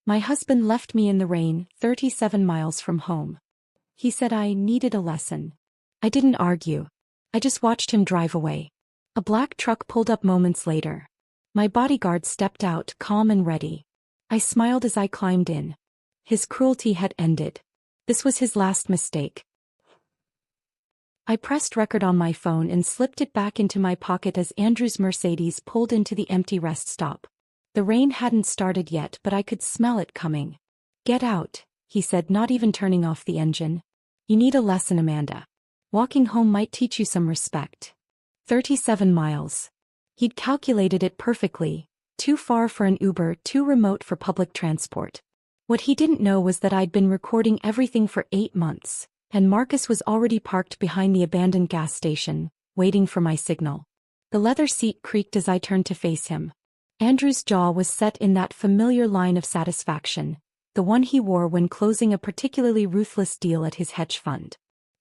My husband left me in the rain, 37 miles from home. He said I needed a lesson. I didn't argue. I just watched him drive away. A black truck pulled up moments later. My bodyguard stepped out, calm and ready. I smiled as I climbed in. His cruelty had ended. This was his last mistake. I pressed record on my phone and slipped it back into my pocket as Andrew's Mercedes pulled into the empty rest stop. The rain hadn't started yet, but I could smell it coming. "Get out," he said, not even turning off the engine. "You need a lesson, Amanda. Walking home might teach you some respect." 37 miles. He'd calculated it perfectly. Too far for an Uber, too remote for public transport. What he didn't know was that I'd been recording everything for 8 months, and Marcus was already parked behind the abandoned gas station, waiting for my signal. The leather seat creaked as I turned to face him. Andrew's jaw was set in that familiar line of satisfaction, the one he wore when closing a particularly ruthless deal at his hedge fund.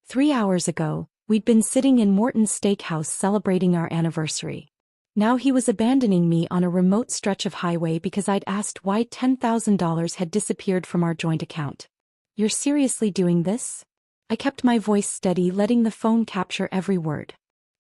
3 hours ago, we'd been sitting in Morton's steakhouse celebrating our anniversary. Now he was abandoning me on a remote stretch of highway because I'd asked why $10,000 had disappeared from our joint account. "You're seriously doing this?" I kept my voice steady, letting the phone capture every word.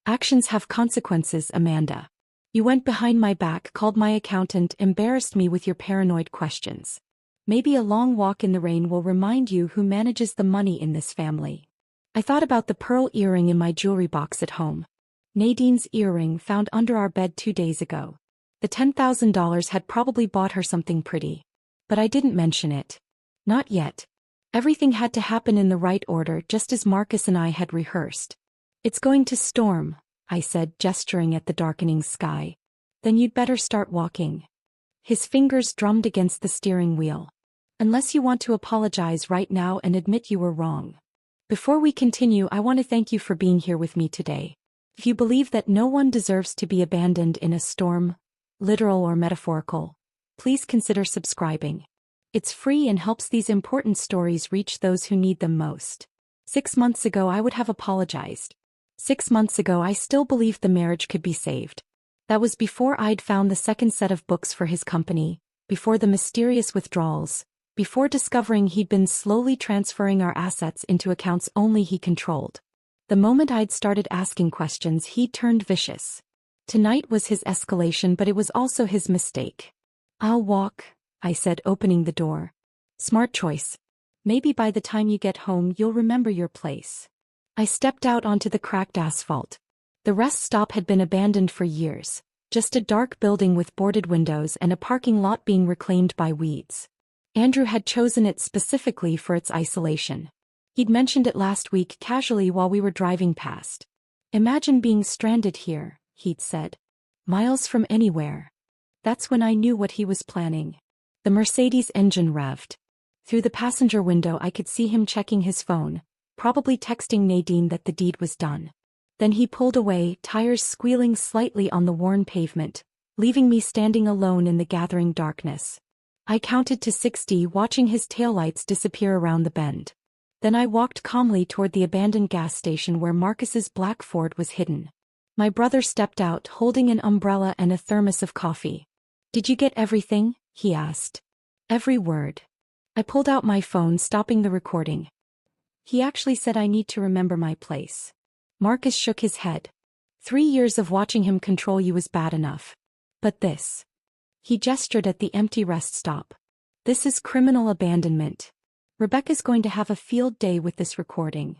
"Actions have consequences, Amanda. You went behind my back, called my accountant, embarrassed me with your paranoid questions. Maybe a long walk in the rain will remind you who manages the money in this family." I thought about the pearl earring in my jewelry box at home. Nadine's earring found under our bed 2 days ago. The $10,000 had probably bought her something pretty. But I didn't mention it. Not yet. Everything had to happen in the right order, just as Marcus and I had rehearsed. "It's going to storm," I said, gesturing at the darkening sky. "Then you'd better start walking." His fingers drummed against the steering wheel. "Unless you want to apologize right now and admit you were wrong. Before we continue, I want to thank you for being here with me today. If you believe that no one deserves to be abandoned in a storm, literal or metaphorical, please consider subscribing. It's free and helps these important stories reach those who need them most. 6 months ago I would have apologized. 6 months ago I still believed the marriage could be saved. That was before I'd found the second set of books for his company, before the mysterious withdrawals, before discovering he'd been slowly transferring our assets into accounts only he controlled. The moment I'd started asking questions, he turned vicious. Tonight was his escalation, but it was also his mistake. "I'll walk," I said, opening the door. "Smart choice. Maybe by the time you get home you'll remember your place." I stepped out onto the cracked asphalt. The rest stop had been abandoned for years, just a dark building with boarded windows and a parking lot being reclaimed by weeds. Andrew had chosen it specifically for its isolation. He'd mentioned it last week casually while we were driving past. "Imagine being stranded here," he'd said. "Miles from anywhere." That's when I knew what he was planning. The Mercedes engine revved. Through the passenger window I could see him checking his phone, probably texting Nadine that the deed was done. Then he pulled away, tires squealing slightly on the worn pavement, leaving me standing alone in the gathering darkness. I counted to 60, watching his taillights disappear around the bend. Then I walked calmly toward the abandoned gas station where Marcus's black Ford was hidden. My brother stepped out, holding an umbrella and a thermos of coffee. "Did you get everything?" he asked. "Every word." I pulled out my phone, stopping the recording. "He actually said I need to remember my place." Marcus shook his head. 3 years of watching him control you was bad enough. But this. He gestured at the empty rest stop. "This is criminal abandonment. Rebecca's going to have a field day with this recording."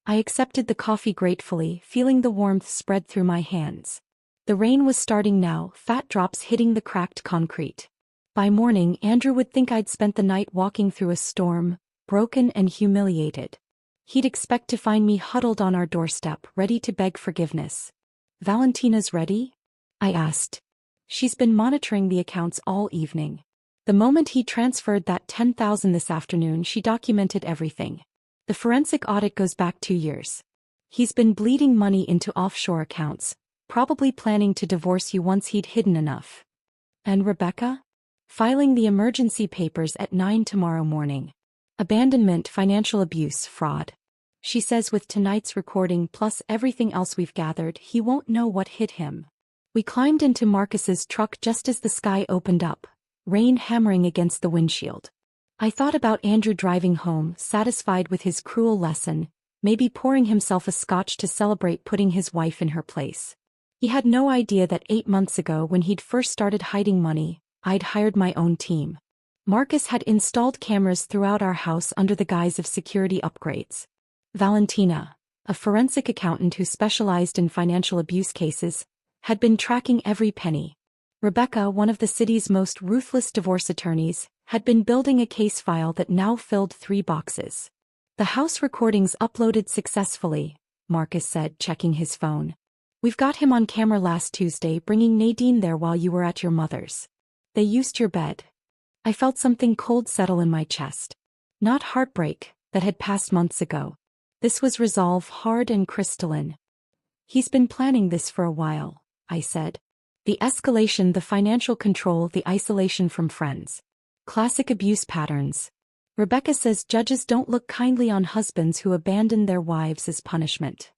I accepted the coffee gratefully, feeling the warmth spread through my hands. The rain was starting now, fat drops hitting the cracked concrete. By morning, Andrew would think I'd spent the night walking through a storm, broken and humiliated. He'd expect to find me huddled on our doorstep, ready to beg forgiveness. "Valentina's ready?" I asked. "She's been monitoring the accounts all evening. The moment he transferred that $10,000 this afternoon, she documented everything. The forensic audit goes back 2 years. He's been bleeding money into offshore accounts, probably planning to divorce you once he'd hidden enough." "And Rebecca?" "Filing the emergency papers at 9 tomorrow morning. Abandonment, financial abuse, fraud. She says with tonight's recording plus everything else we've gathered, he won't know what hit him." We climbed into Marcus's truck just as the sky opened up, rain hammering against the windshield. I thought about Andrew driving home, satisfied with his cruel lesson, maybe pouring himself a scotch to celebrate putting his wife in her place. He had no idea that 8 months ago when he'd first started hiding money, I'd hired my own team. Marcus had installed cameras throughout our house under the guise of security upgrades. Valentina, a forensic accountant who specialized in financial abuse cases, had been tracking every penny. Rebecca, one of the city's most ruthless divorce attorneys, had been building a case file that now filled 3 boxes. The house recordings uploaded successfully, Marcus said, checking his phone. We've got him on camera last Tuesday bringing Nadine there while you were at your mother's. They used your bed. I felt something cold settle in my chest. Not heartbreak, that had passed months ago. This was resolve, hard and crystalline. He's been planning this for a while, I said. The escalation, the financial control, the isolation from friends. Classic abuse patterns. Rebecca says judges don't look kindly on husbands who abandon their wives as punishment.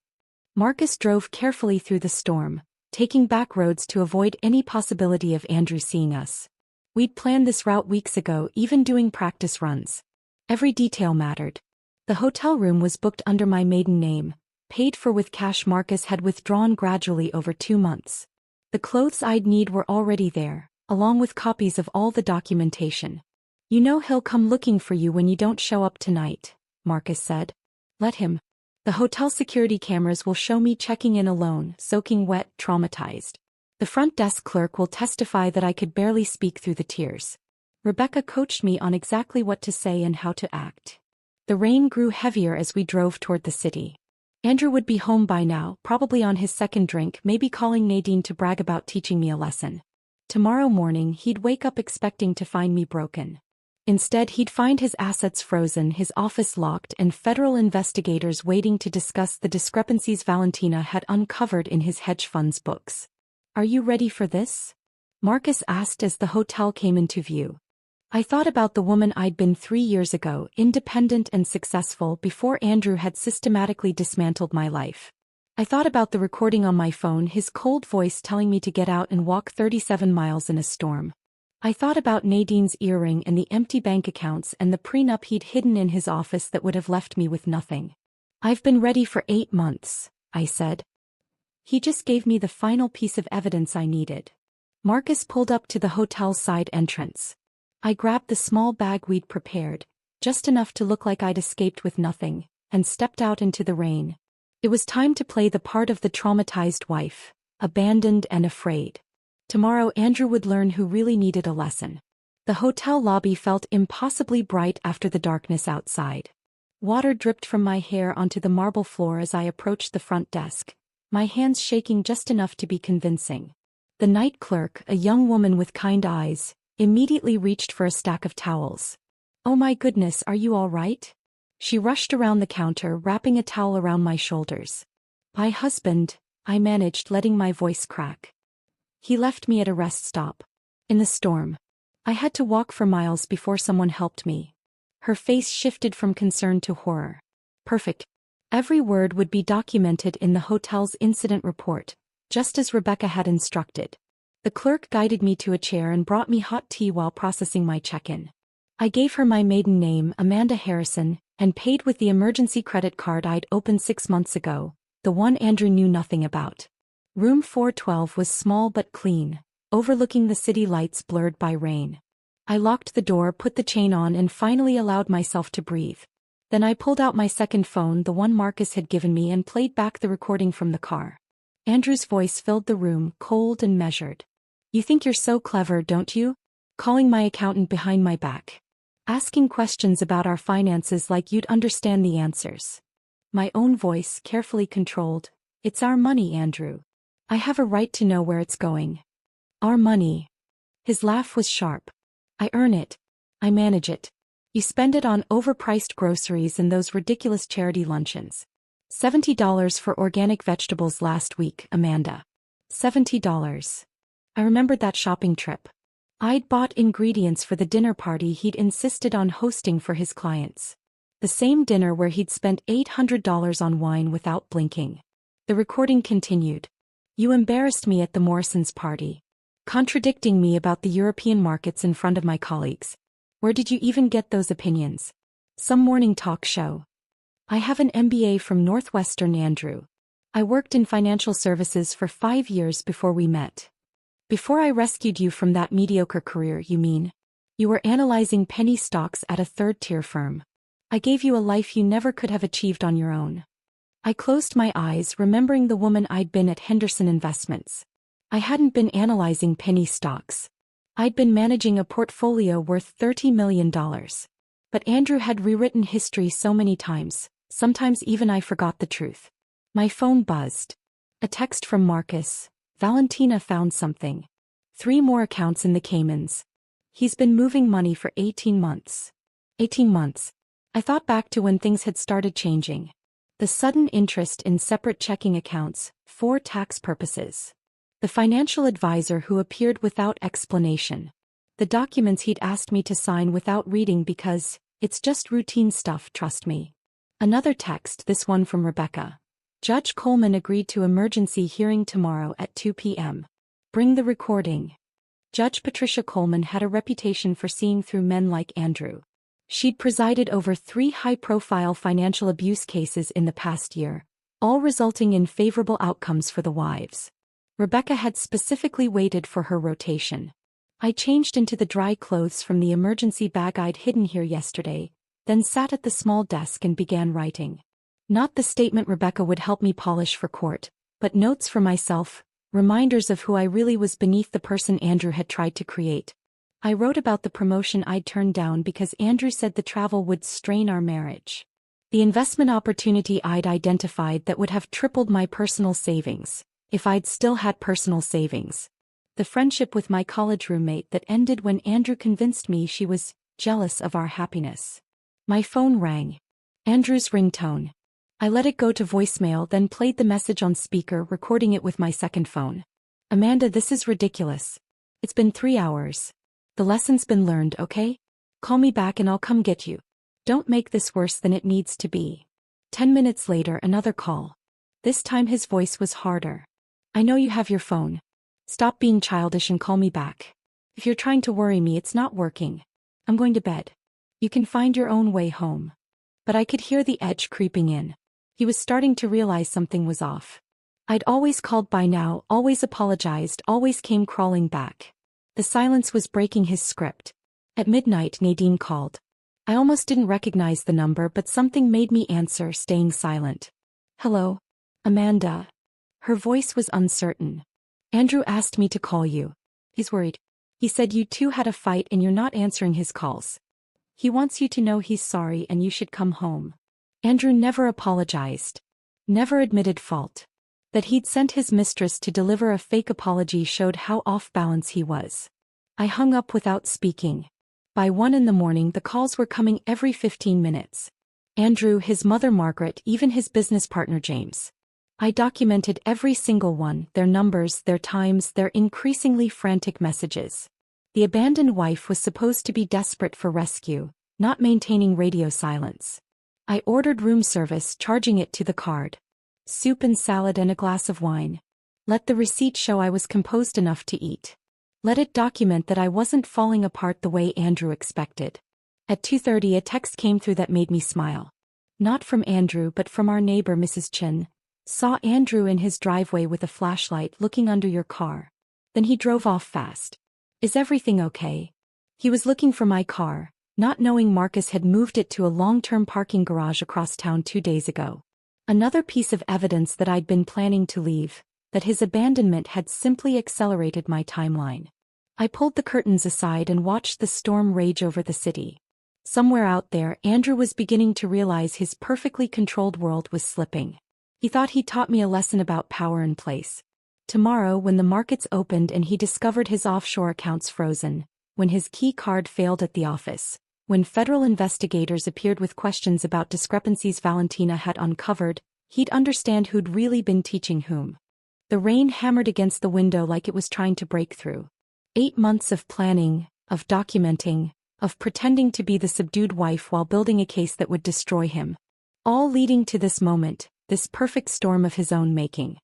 Marcus drove carefully through the storm, taking back roads to avoid any possibility of Andrew seeing us. We'd planned this route weeks ago, even doing practice runs. Every detail mattered. The hotel room was booked under my maiden name, paid for with cash Marcus had withdrawn gradually over 2 months. The clothes I'd need were already there, along with copies of all the documentation. You know he'll come looking for you when you don't show up tonight, Marcus said. Let him. The hotel security cameras will show me checking in alone, soaking wet, traumatized. The front desk clerk will testify that I could barely speak through the tears. Rebecca coached me on exactly what to say and how to act. The rain grew heavier as we drove toward the city. Andrew would be home by now, probably on his second drink, maybe calling Nadine to brag about teaching me a lesson. Tomorrow morning he'd wake up expecting to find me broken. Instead he'd find his assets frozen, his office locked, and federal investigators waiting to discuss the discrepancies Valentina had uncovered in his hedge fund's books. Are you ready for this? Marcus asked as the hotel came into view. I thought about the woman I'd been 3 years ago, independent and successful before Andrew had systematically dismantled my life. I thought about the recording on my phone, his cold voice telling me to get out and walk 37 miles in a storm. I thought about Nadine's earring and the empty bank accounts and the prenup he'd hidden in his office that would have left me with nothing. I've been ready for 8 months, I said. He just gave me the final piece of evidence I needed. Marcus pulled up to the hotel's side entrance. I grabbed the small bag we'd prepared, just enough to look like I'd escaped with nothing, and stepped out into the rain. It was time to play the part of the traumatized wife, abandoned and afraid. Tomorrow Andrew would learn who really needed a lesson. The hotel lobby felt impossibly bright after the darkness outside. Water dripped from my hair onto the marble floor as I approached the front desk, my hands shaking just enough to be convincing. The night clerk, a young woman with kind eyes, immediately reached for a stack of towels. Oh my goodness, are you all right? She rushed around the counter, wrapping a towel around my shoulders. My husband, I managed, letting my voice crack. He left me at a rest stop. In the storm. I had to walk for miles before someone helped me. Her face shifted from concern to horror. Perfect. Every word would be documented in the hotel's incident report, just as Rebecca had instructed. The clerk guided me to a chair and brought me hot tea while processing my check-in. I gave her my maiden name, Amanda Harrison, and paid with the emergency credit card I'd opened 6 months ago, the one Andrew knew nothing about. Room 412 was small but clean, overlooking the city lights blurred by rain. I locked the door, put the chain on, and finally allowed myself to breathe. Then I pulled out my second phone, the one Marcus had given me, and played back the recording from the car. Andrew's voice filled the room, cold and measured. You think you're so clever, don't you? Calling my accountant behind my back. Asking questions about our finances like you'd understand the answers. My own voice, carefully controlled. It's our money, Andrew. I have a right to know where it's going. Our money. His laugh was sharp. I earn it. I manage it. You spend it on overpriced groceries and those ridiculous charity luncheons. $70 for organic vegetables last week, Amanda. $70. I remembered that shopping trip. I'd bought ingredients for the dinner party he'd insisted on hosting for his clients. The same dinner where he'd spent $800 on wine without blinking. The recording continued. You embarrassed me at the Morrisons' party. contradicting me about the European markets in front of my colleagues. Where did you even get those opinions? Some morning talk show. I have an MBA from Northwestern, Andrew. I worked in financial services for 5 years before we met. Before I rescued you from that mediocre career, you mean? You were analyzing penny stocks at a third-tier firm. I gave you a life you never could have achieved on your own. I closed my eyes, remembering the woman I'd been at Henderson Investments. I hadn't been analyzing penny stocks. I'd been managing a portfolio worth $30 million. But Andrew had rewritten history so many times, sometimes even I forgot the truth. My phone buzzed. A text from Marcus. Valentina found something. 3 more accounts in the Caymans. He's been moving money for 18 months. 18 months. I thought back to when things had started changing. The sudden interest in separate checking accounts, for tax purposes. The financial advisor who appeared without explanation. The documents he'd asked me to sign without reading because, it's just routine stuff, trust me. Another text, this one from Rebecca. Judge Coleman agreed to emergency hearing tomorrow at 2 p.m. Bring the recording. Judge Patricia Coleman had a reputation for seeing through men like Andrew. She'd presided over 3 high-profile financial abuse cases in the past year, all resulting in favorable outcomes for the wives. Rebecca had specifically waited for her rotation. I changed into the dry clothes from the emergency bag I'd hidden here yesterday, then sat at the small desk and began writing. Not the statement Rebecca would help me polish for court, but notes for myself, reminders of who I really was beneath the person Andrew had tried to create. I wrote about the promotion I'd turned down because Andrew said the travel would strain our marriage. The investment opportunity I'd identified that would have tripled my personal savings, if I'd still had personal savings. The friendship with my college roommate that ended when Andrew convinced me she was jealous of our happiness. My phone rang. Andrew's ringtone. I let it go to voicemail, then played the message on speaker, recording it with my second phone. Amanda, this is ridiculous. It's been 3 hours. The lesson's been learned, okay? Call me back and I'll come get you. Don't make this worse than it needs to be. 10 minutes later, another call. This time his voice was harder. I know you have your phone. Stop being childish and call me back. If you're trying to worry me, it's not working. I'm going to bed. You can find your own way home. But I could hear the edge creeping in. He was starting to realize something was off. I'd always called by now, always apologized, always came crawling back. The silence was breaking his script. At midnight, Nadine called. I almost didn't recognize the number, but something made me answer, staying silent. Hello? Amanda. Her voice was uncertain. Andrew asked me to call you. He's worried. He said you two had a fight and you're not answering his calls. He wants you to know he's sorry and you should come home. Andrew never apologized. Never admitted fault. That he'd sent his mistress to deliver a fake apology showed how off balance he was. I hung up without speaking. By 1 a.m, the calls were coming every 15 minutes. Andrew, his mother Margaret, even his business partner James. I documented every single one, their numbers, their times, their increasingly frantic messages. The abandoned wife was supposed to be desperate for rescue, not maintaining radio silence. I ordered room service, charging it to the card. Soup and salad and a glass of wine. Let the receipt show I was composed enough to eat. Let it document that I wasn't falling apart the way Andrew expected. At 2:30 a text came through that made me smile. Not from Andrew but from our neighbor Mrs. Chin. Saw Andrew in his driveway with a flashlight looking under your car. Then he drove off fast. Is everything okay? He was looking for my car, not knowing Marcus had moved it to a long-term parking garage across town 2 days ago. Another piece of evidence that I'd been planning to leave, that his abandonment had simply accelerated my timeline. I pulled the curtains aside and watched the storm rage over the city. Somewhere out there, Andrew was beginning to realize his perfectly controlled world was slipping. He thought he taught me a lesson about power and place. Tomorrow, when the markets opened and he discovered his offshore accounts frozen, when his key card failed at the office, when federal investigators appeared with questions about discrepancies Valentina had uncovered, he'd understand who'd really been teaching whom. The rain hammered against the window like it was trying to break through. 8 months of planning, of documenting, of pretending to be the subdued wife while building a case that would destroy him. All leading to this moment, this perfect storm of his own making.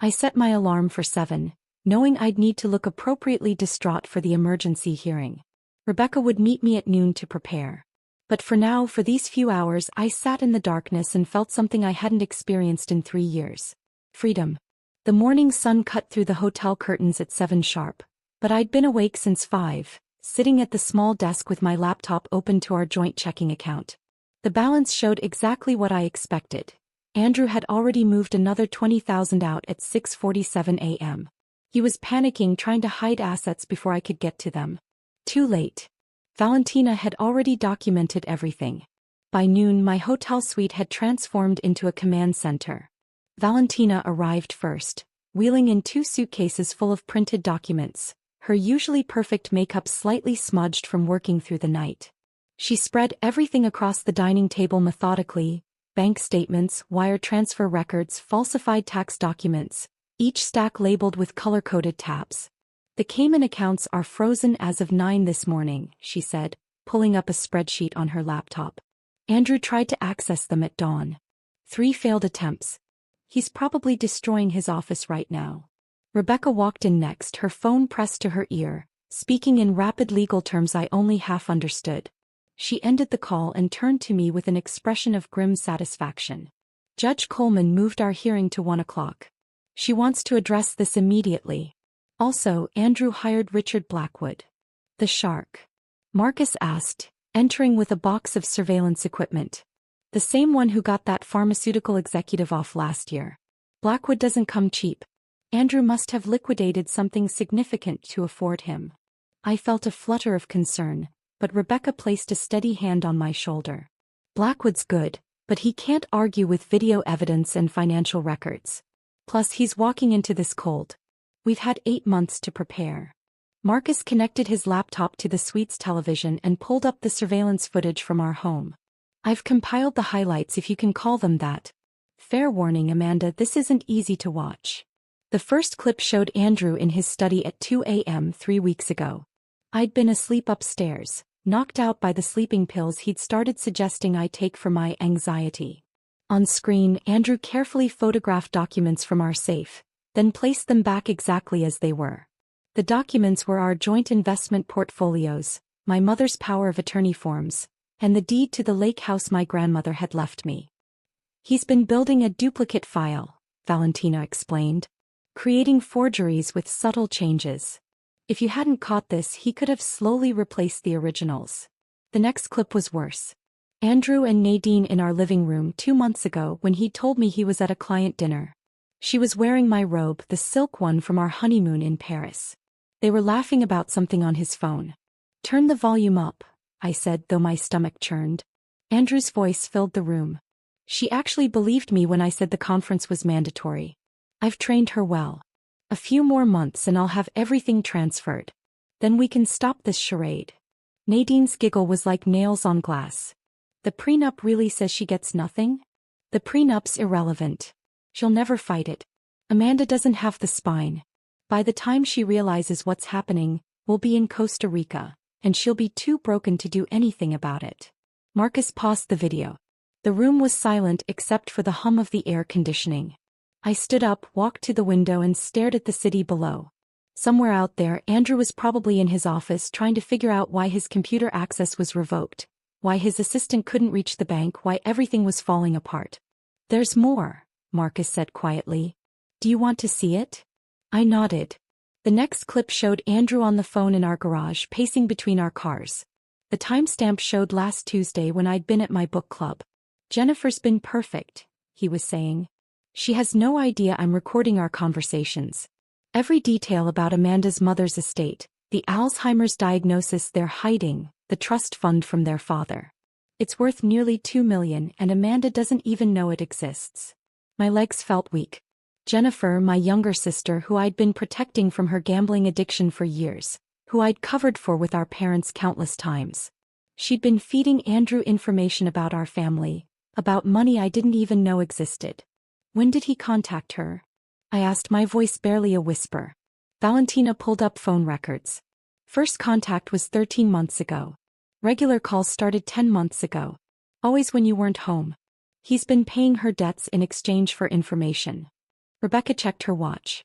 I set my alarm for 7, knowing I'd need to look appropriately distraught for the emergency hearing. Rebecca would meet me at noon to prepare. But for now, for these few hours, I sat in the darkness and felt something I hadn't experienced in 3 years. Freedom. The morning sun cut through the hotel curtains at 7 sharp, but I'd been awake since 5, sitting at the small desk with my laptop open to our joint checking account. The balance showed exactly what I expected. Andrew had already moved another $20,000 out at 6:47 a.m. He was panicking, trying to hide assets before I could get to them. Too late. Valentina had already documented everything. By noon, my hotel suite had transformed into a command center. Valentina arrived first, wheeling in 2 suitcases full of printed documents, her usually perfect makeup slightly smudged from working through the night. She spread everything across the dining table methodically: bank statements, wire transfer records, falsified tax documents, each stack labeled with color-coded tabs. "The Cayman accounts are frozen as of 9 this morning," she said, pulling up a spreadsheet on her laptop. "Andrew tried to access them at dawn. 3 failed attempts. He's probably destroying his office right now." Rebecca walked in next, her phone pressed to her ear, speaking in rapid legal terms I only half understood. She ended the call and turned to me with an expression of grim satisfaction. "Judge Coleman moved our hearing to 1 o'clock. She wants to address this immediately. Also, Andrew hired Richard Blackwood." "The shark?" Marcus asked, entering with a box of surveillance equipment. "The same one who got that pharmaceutical executive off last year. Blackwood doesn't come cheap. Andrew must have liquidated something significant to afford him." I felt a flutter of concern, but Rebecca placed a steady hand on my shoulder. "Blackwood's good, but he can't argue with video evidence and financial records. Plus, he's walking into this cold. We've had 8 months to prepare." Marcus connected his laptop to the suite's television and pulled up the surveillance footage from our home. "I've compiled the highlights, if you can call them that. Fair warning, Amanda, this isn't easy to watch." The first clip showed Andrew in his study at 2 a.m. 3 weeks ago. I'd been asleep upstairs, knocked out by the sleeping pills he'd started suggesting I take for my anxiety. On screen, Andrew carefully photographed documents from our safe, then placed them back exactly as they were. The documents were our joint investment portfolios, my mother's power of attorney forms, and the deed to the lake house my grandmother had left me. "He's been building a duplicate file," Valentina explained, "creating forgeries with subtle changes. If you hadn't caught this, he could have slowly replaced the originals." The next clip was worse. Andrew and Nadine in our living room 2 months ago when he told me he was at a client dinner. She was wearing my robe, the silk one from our honeymoon in Paris. They were laughing about something on his phone. "Turn the volume up," I said, though my stomach churned. Andrew's voice filled the room. She actually believed me when I said the conference was mandatory. "I've trained her well. A few more months and I'll have everything transferred. Then we can stop this charade." Nadine's giggle was like nails on glass. "The prenup really says she gets nothing? The prenup's irrelevant. She'll never fight it. Amanda doesn't have the spine. By the time she realizes what's happening, we'll be in Costa Rica, and she'll be too broken to do anything about it." Marcus paused the video. The room was silent except for the hum of the air conditioning. I stood up, walked to the window and stared at the city below. Somewhere out there, Andrew was probably in his office trying to figure out why his computer access was revoked, why his assistant couldn't reach the bank, why everything was falling apart. "There's more," Marcus said quietly. "Do you want to see it?" I nodded. The next clip showed Andrew on the phone in our garage, pacing between our cars. The timestamp showed last Tuesday when I'd been at my book club. "Jennifer's been perfect," he was saying. "She has no idea I'm recording our conversations. Every detail about Amanda's mother's estate, the Alzheimer's diagnosis they're hiding, the trust fund from their father. It's worth nearly $2 million and Amanda doesn't even know it exists." My legs felt weak. Jennifer, my younger sister who I'd been protecting from her gambling addiction for years, who I'd covered for with our parents countless times. She'd been feeding Andrew information about our family, about money I didn't even know existed. "When did he contact her?" I asked, my voice barely a whisper. Valentina pulled up phone records. "First contact was 13 months ago. Regular calls started 10 months ago. Always when you weren't home. He's been paying her debts in exchange for information." Rebecca checked her watch.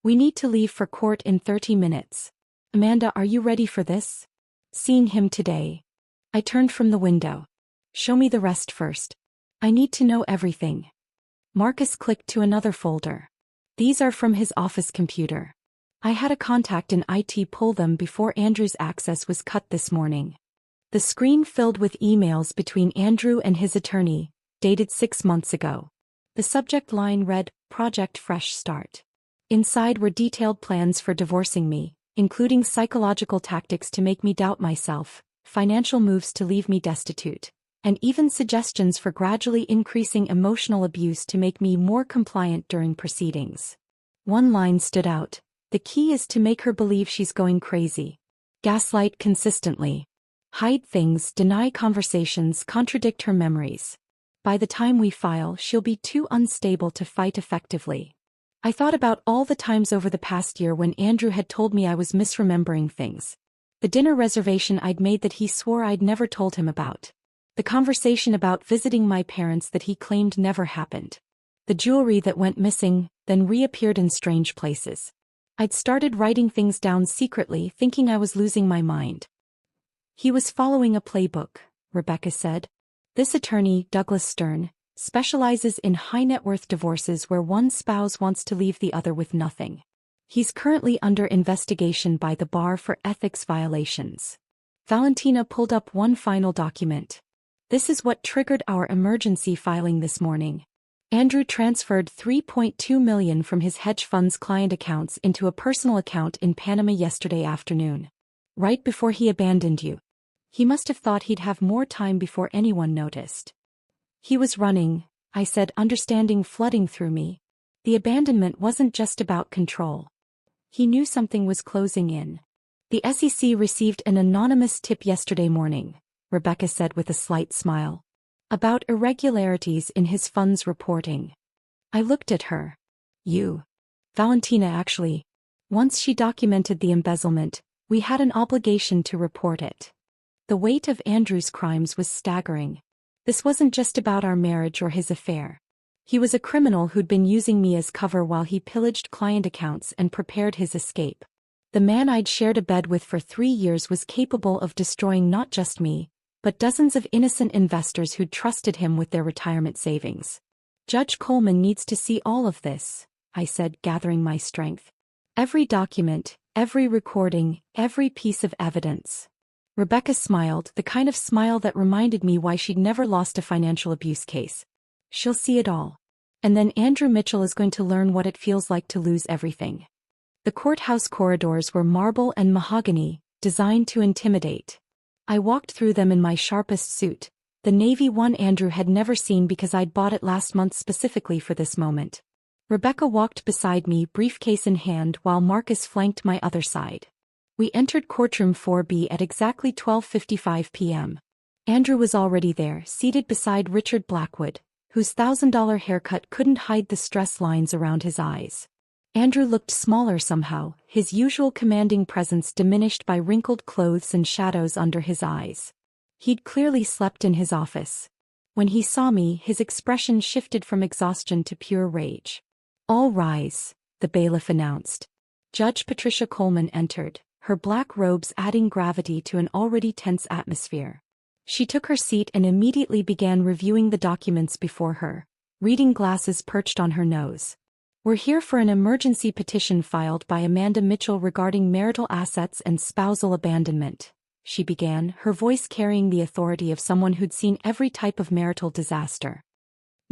We need to leave for court in 30 minutes. Amanda, are you ready for this? Seeing him today. I turned from the window. Show me the rest first. I need to know everything. Marcus clicked to another folder. These are from his office computer. I had a contact in IT pull them before Andrew's access was cut this morning. The screen filled with emails between Andrew and his attorney, dated 6 months ago. The subject line read, Project Fresh Start. Inside were detailed plans for divorcing me, including psychological tactics to make me doubt myself, financial moves to leave me destitute, and even suggestions for gradually increasing emotional abuse to make me more compliant during proceedings. One line stood out. The key is to make her believe she's going crazy. Gaslight consistently. Hide things, deny conversations, contradict her memories. By the time we file, she'll be too unstable to fight effectively. I thought about all the times over the past year when Andrew had told me I was misremembering things. The dinner reservation I'd made that he swore I'd never told him about. The conversation about visiting my parents that he claimed never happened. The jewelry that went missing, then reappeared in strange places. I'd started writing things down secretly, thinking I was losing my mind. He was following a playbook, Rebecca said. This attorney, Douglas Stern, specializes in high-net-worth divorces where one spouse wants to leave the other with nothing. He's currently under investigation by the bar for ethics violations. Valentina pulled up one final document. This is what triggered our emergency filing this morning. Andrew transferred $3.2 million from his hedge fund's client accounts into a personal account in Panama yesterday afternoon. Right before he abandoned you. He must have thought he'd have more time before anyone noticed. He was running, I said, understanding flooding through me. The abandonment wasn't just about control. He knew something was closing in. The SEC received an anonymous tip yesterday morning, Rebecca said with a slight smile. About irregularities in his fund's reporting. I looked at her. You. Valentina actually. Once she documented the embezzlement, we had an obligation to report it. The weight of Andrew's crimes was staggering. This wasn't just about our marriage or his affair. He was a criminal who'd been using me as cover while he pillaged client accounts and prepared his escape. The man I'd shared a bed with for 3 years was capable of destroying not just me, but dozens of innocent investors who'd trusted him with their retirement savings. Judge Coleman needs to see all of this, I said, gathering my strength. Every document, every recording, every piece of evidence. Rebecca smiled, the kind of smile that reminded me why she'd never lost a financial abuse case. She'll see it all. And then Andrew Mitchell is going to learn what it feels like to lose everything. The courthouse corridors were marble and mahogany, designed to intimidate. I walked through them in my sharpest suit, the navy one Andrew had never seen because I'd bought it last month specifically for this moment. Rebecca walked beside me, briefcase in hand, while Marcus flanked my other side. We entered courtroom 4B at exactly 12:55 p.m. Andrew was already there, seated beside Richard Blackwood, whose $1,000 haircut couldn't hide the stress lines around his eyes. Andrew looked smaller somehow, his usual commanding presence diminished by wrinkled clothes and shadows under his eyes. He'd clearly slept in his office. When he saw me, his expression shifted from exhaustion to pure rage. All rise, the bailiff announced. Judge Patricia Coleman entered, her black robes adding gravity to an already tense atmosphere. She took her seat and immediately began reviewing the documents before her, reading glasses perched on her nose. We're here for an emergency petition filed by Amanda Mitchell regarding marital assets and spousal abandonment, she began, her voice carrying the authority of someone who'd seen every type of marital disaster.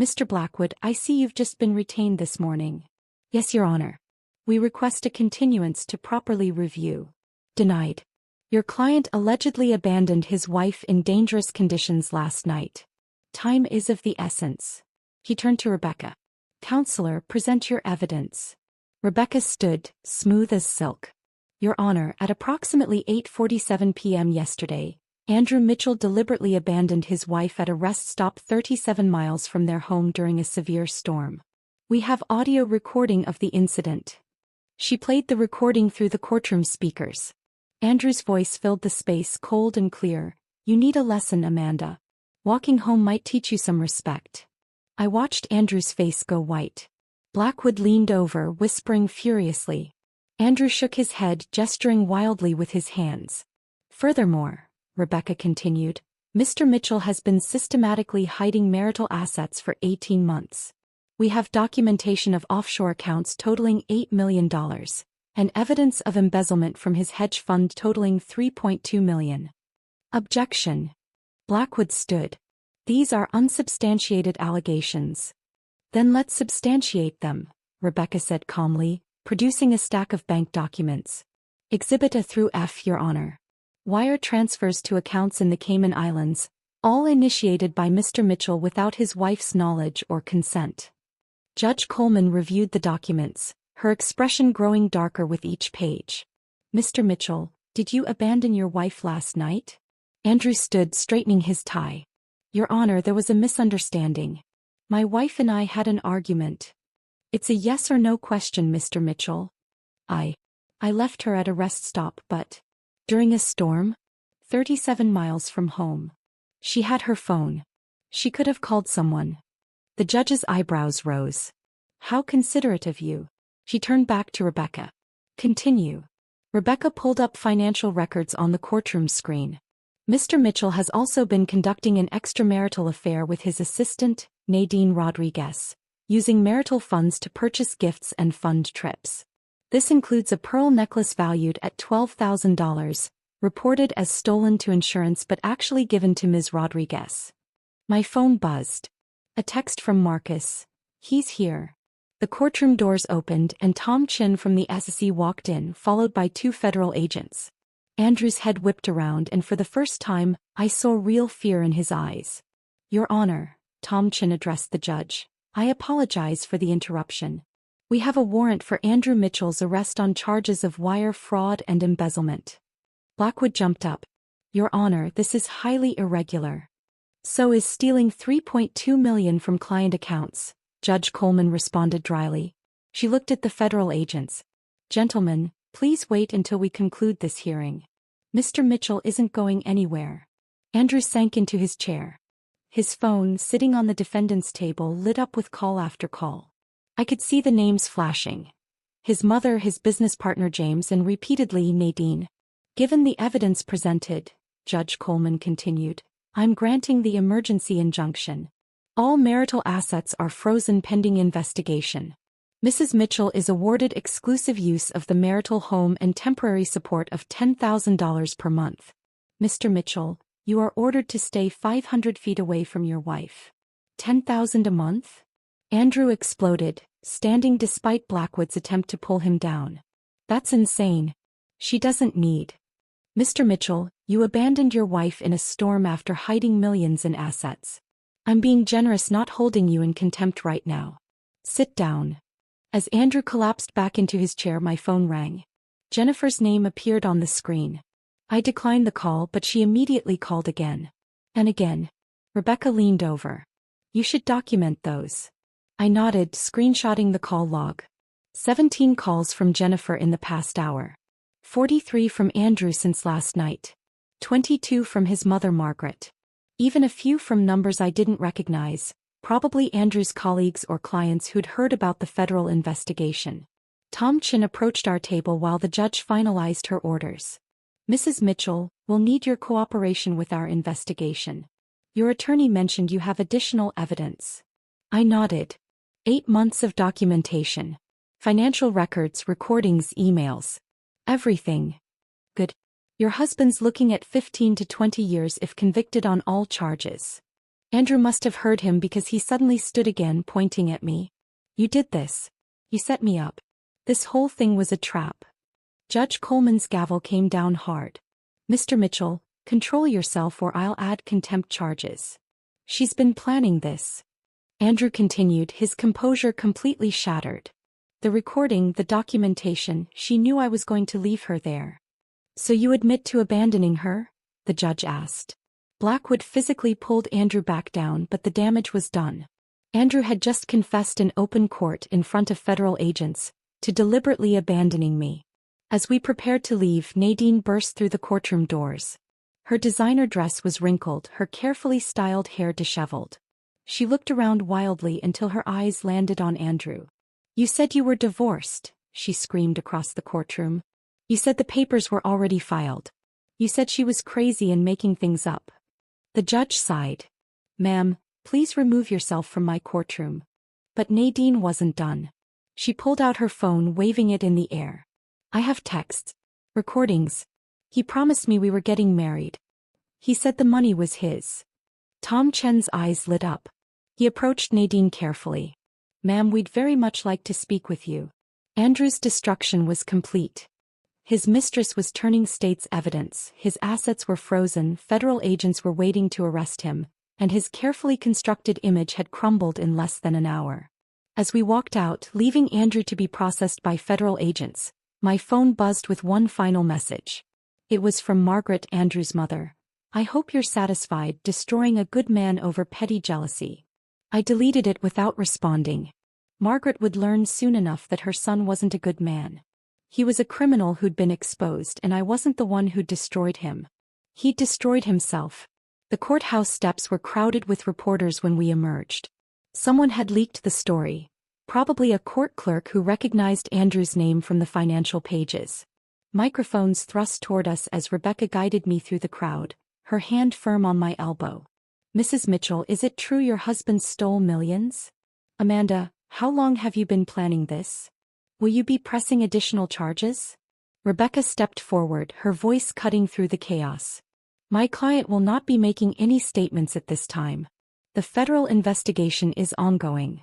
Mr. Blackwood, I see you've just been retained this morning. Yes, Your Honor. We request a continuance to properly review. Denied. Your client allegedly abandoned his wife in dangerous conditions last night. Time is of the essence. He turned to Rebecca. Counselor, present your evidence. Rebecca stood, smooth as silk. Your Honor, at approximately 8:47 p.m. yesterday, Andrew Mitchell deliberately abandoned his wife at a rest stop 37 miles from their home during a severe storm. We have audio recording of the incident. She played the recording through the courtroom speakers. Andrew's voice filled the space, cold and clear. You need a lesson, Amanda. Walking home might teach you some respect. I watched Andrew's face go white. Blackwood leaned over, whispering furiously. Andrew shook his head, gesturing wildly with his hands. Furthermore, Rebecca continued, Mr. Mitchell has been systematically hiding marital assets for 18 months. We have documentation of offshore accounts totaling $8 million, and evidence of embezzlement from his hedge fund totaling $3.2 million. Objection. Blackwood stood. These are unsubstantiated allegations. Then let's substantiate them, Rebecca said calmly, producing a stack of bank documents. Exhibit A through F, Your Honor. Wire transfers to accounts in the Cayman Islands, all initiated by Mr. Mitchell without his wife's knowledge or consent. Judge Coleman reviewed the documents, her expression growing darker with each page. Mr. Mitchell, did you abandon your wife last night? Andrew stood, straightening his tie. Your Honor, there was a misunderstanding. My wife and I had an argument. It's a yes or no question, Mr. Mitchell. I left her at a rest stop, but during a storm? 37 miles from home. She had her phone. She could have called someone. The judge's eyebrows rose. How considerate of you. She turned back to Rebecca. Continue. Rebecca pulled up financial records on the courtroom screen. Mr. Mitchell has also been conducting an extramarital affair with his assistant, Nadine Rodriguez, using marital funds to purchase gifts and fund trips. This includes a pearl necklace valued at $12,000, reported as stolen to insurance but actually given to Ms. Rodriguez. My phone buzzed. A text from Marcus. He's here. The courtroom doors opened and Tom Chin from the SEC walked in, followed by 2 federal agents. Andrew's head whipped around and for the first time, I saw real fear in his eyes. Your Honor, Tom Chin addressed the judge. I apologize for the interruption. We have a warrant for Andrew Mitchell's arrest on charges of wire fraud and embezzlement. Blackwood jumped up. Your Honor, this is highly irregular. So is stealing $3.2 million from client accounts, Judge Coleman responded dryly. She looked at the federal agents. Gentlemen, please wait until we conclude this hearing. Mr. Mitchell isn't going anywhere. Andrew sank into his chair. His phone, sitting on the defendant's table, lit up with call after call. I could see the names flashing. His mother, his business partner James, and repeatedly Nadine. Given the evidence presented, Judge Coleman continued, I'm granting the emergency injunction. All marital assets are frozen pending investigation. Mrs. Mitchell is awarded exclusive use of the marital home and temporary support of $10,000 per month. Mr. Mitchell, you are ordered to stay 500 feet away from your wife. $10,000 a month? Andrew exploded, standing despite Blackwood's attempt to pull him down. That's insane. She doesn't need. Mr. Mitchell, you abandoned your wife in a storm after hiding millions in assets. I'm being generous, not holding you in contempt right now. Sit down. As Andrew collapsed back into his chair, my phone rang. Jennifer's name appeared on the screen. I declined the call, but she immediately called again. And again. Rebecca leaned over. You should document those. I nodded, screenshotting the call log. 17 calls from Jennifer in the past hour. 43 from Andrew since last night. 22 from his mother Margaret. Even a few from numbers I didn't recognize, probably Andrew's colleagues or clients who'd heard about the federal investigation. Tom Chin approached our table while the judge finalized her orders. Mrs. Mitchell, we'll need your cooperation with our investigation. Your attorney mentioned you have additional evidence. I nodded. 8 months of documentation. Financial records, recordings, emails. Everything. Good. Your husband's looking at 15 to 20 years if convicted on all charges. Andrew must have heard him because he suddenly stood again, pointing at me. You did this. You set me up. This whole thing was a trap. Judge Coleman's gavel came down hard. Mr. Mitchell, control yourself or I'll add contempt charges. She's been planning this. Andrew continued, his composure completely shattered. The recording, the documentation, she knew I was going to leave her there. So you admit to abandoning her? The judge asked. Blackwood physically pulled Andrew back down, but the damage was done. Andrew had just confessed in open court in front of federal agents to deliberately abandoning me. As we prepared to leave, Nadine burst through the courtroom doors. Her designer dress was wrinkled, her carefully styled hair disheveled. She looked around wildly until her eyes landed on Andrew. You said you were divorced, she screamed across the courtroom. You said the papers were already filed. You said she was crazy and making things up. The judge sighed. Ma'am, please remove yourself from my courtroom. But Nadine wasn't done. She pulled out her phone, waving it in the air. I have texts. Recordings. He promised me we were getting married. He said the money was his. Tom Chen's eyes lit up. He approached Nadine carefully. Ma'am, we'd very much like to speak with you. Andrew's destruction was complete. His mistress was turning state's evidence, his assets were frozen, federal agents were waiting to arrest him, and his carefully constructed image had crumbled in less than an hour. As we walked out, leaving Andrew to be processed by federal agents, my phone buzzed with one final message. It was from Margaret, Andrew's mother. I hope you're satisfied, destroying a good man over petty jealousy. I deleted it without responding. Margaret would learn soon enough that her son wasn't a good man. He was a criminal who'd been exposed, and I wasn't the one who'd destroyed him. He'd destroyed himself. The courthouse steps were crowded with reporters when we emerged. Someone had leaked the story. Probably a court clerk who recognized Andrew's name from the financial pages. Microphones thrust toward us as Rebecca guided me through the crowd, her hand firm on my elbow. Mrs. Mitchell, is it true your husband stole millions? Amanda, how long have you been planning this? Will you be pressing additional charges? Rebecca stepped forward, her voice cutting through the chaos. My client will not be making any statements at this time. The federal investigation is ongoing.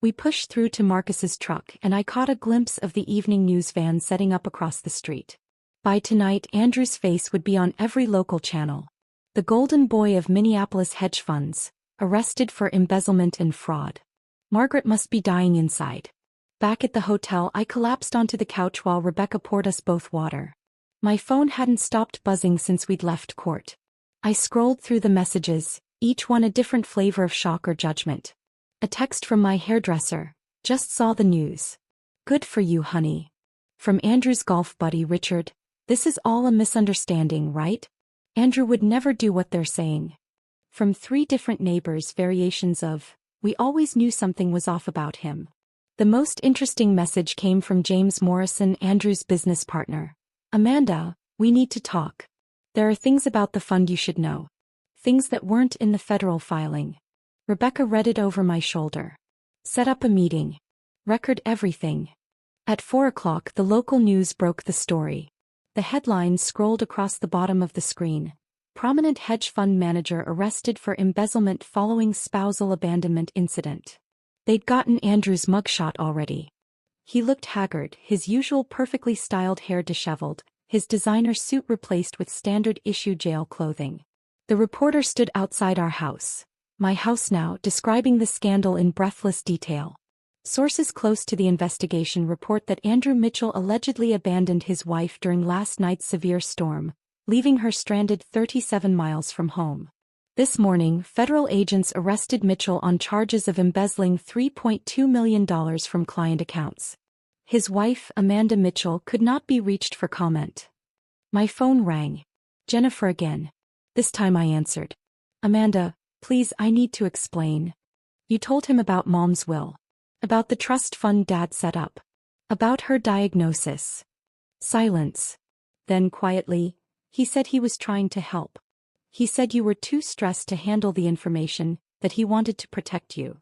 We pushed through to Marcus's truck and I caught a glimpse of the evening news van setting up across the street. By tonight, Andrew's face would be on every local channel. The golden boy of Minneapolis hedge funds, arrested for embezzlement and fraud. Margaret must be dying inside. Back at the hotel, I collapsed onto the couch while Rebecca poured us both water. My phone hadn't stopped buzzing since we'd left court. I scrolled through the messages, each one a different flavor of shock or judgment. A text from my hairdresser. Just saw the news. Good for you, honey. From Andrew's golf buddy Richard. This is all a misunderstanding, right? Andrew would never do what they're saying. From 3 different neighbors, variations of, we always knew something was off about him. The most interesting message came from James Morrison, Andrew's business partner. Amanda, we need to talk. There are things about the fund you should know. Things that weren't in the federal filing. Rebecca read it over my shoulder. Set up a meeting. Record everything. At 4 o'clock, the local news broke the story. The headlines scrolled across the bottom of the screen. Prominent hedge fund manager arrested for embezzlement following spousal abandonment incident. They'd gotten Andrew's mugshot already. He looked haggard, his usual perfectly styled hair disheveled, his designer suit replaced with standard-issue jail clothing. The reporter stood outside our house. My house now, describing the scandal in breathless detail. Sources close to the investigation report that Andrew Mitchell allegedly abandoned his wife during last night's severe storm, leaving her stranded 37 miles from home. This morning, federal agents arrested Mitchell on charges of embezzling $3.2 million from client accounts. His wife, Amanda Mitchell, could not be reached for comment. My phone rang. Jennifer again. This time I answered. Amanda, please, I need to explain. You told him about Mom's will. About the trust fund Dad set up. About her diagnosis. Silence. Then quietly, he said he was trying to help. He said you were too stressed to handle the information, that he wanted to protect you.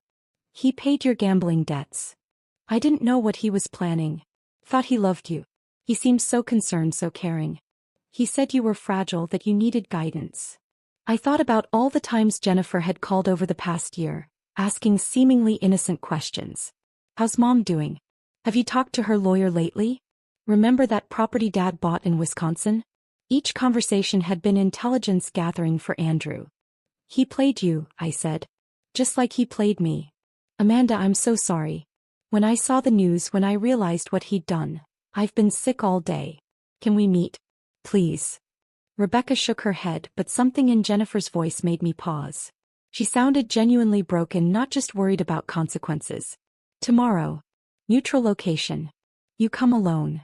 He paid your gambling debts. I didn't know what he was planning. Thought he loved you. He seemed so concerned, so caring. He said you were fragile, that you needed guidance. I thought about all the times Jennifer had called over the past year, asking seemingly innocent questions. How's Mom doing? Have you talked to her lawyer lately? Remember that property Dad bought in Wisconsin? Each conversation had been intelligence gathering for Andrew. He played you, I said. Just like he played me. Amanda, I'm so sorry. When I saw the news, when I realized what he'd done, I've been sick all day. Can we meet? Please. Rebecca shook her head, but something in Jennifer's voice made me pause. She sounded genuinely broken, not just worried about consequences. Tomorrow. Neutral location. You come alone.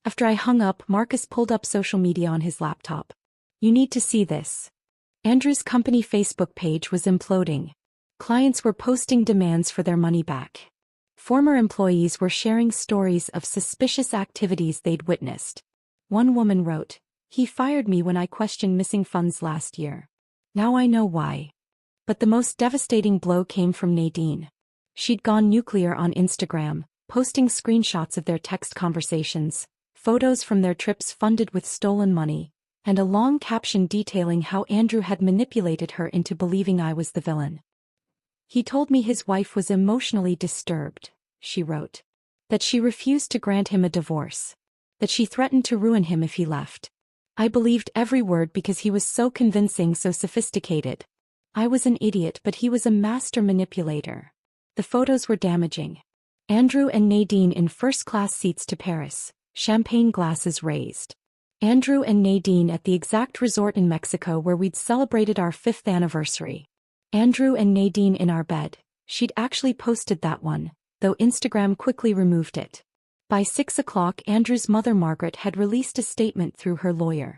After I hung up, Marcus pulled up social media on his laptop. You need to see this. Andrew's company Facebook page was imploding. Clients were posting demands for their money back. Former employees were sharing stories of suspicious activities they'd witnessed. One woman wrote, "He fired me when I questioned missing funds last year. Now I know why." But the most devastating blow came from Nadine. She'd gone nuclear on Instagram, posting screenshots of their text conversations, photos from their trips funded with stolen money, and a long caption detailing how Andrew had manipulated her into believing I was the villain. "He told me his wife was emotionally disturbed," she wrote. "That she refused to grant him a divorce. That she threatened to ruin him if he left. I believed every word because he was so convincing, so sophisticated. I was an idiot, but he was a master manipulator." The photos were damaging. Andrew and Nadine in first-class seats to Paris, champagne glasses raised. Andrew and Nadine at the exact resort in Mexico where we'd celebrated our 5th anniversary. Andrew and Nadine in our bed. She'd actually posted that one, though Instagram quickly removed it. By 6 o'clock, Andrew's mother Margaret had released a statement through her lawyer.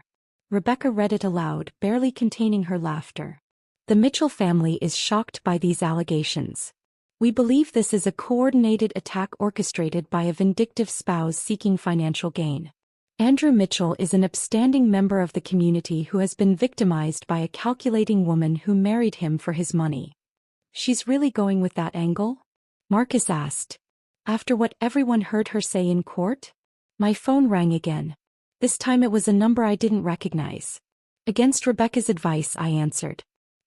Rebecca read it aloud, barely containing her laughter. "The Mitchell family is shocked by these allegations. We believe this is a coordinated attack orchestrated by a vindictive spouse seeking financial gain. Andrew Mitchell is an upstanding member of the community who has been victimized by a calculating woman who married him for his money." "She's really going with that angle?" Marcus asked. "After what everyone heard her say in court?" My phone rang again. This time it was a number I didn't recognize. Against Rebecca's advice, I answered.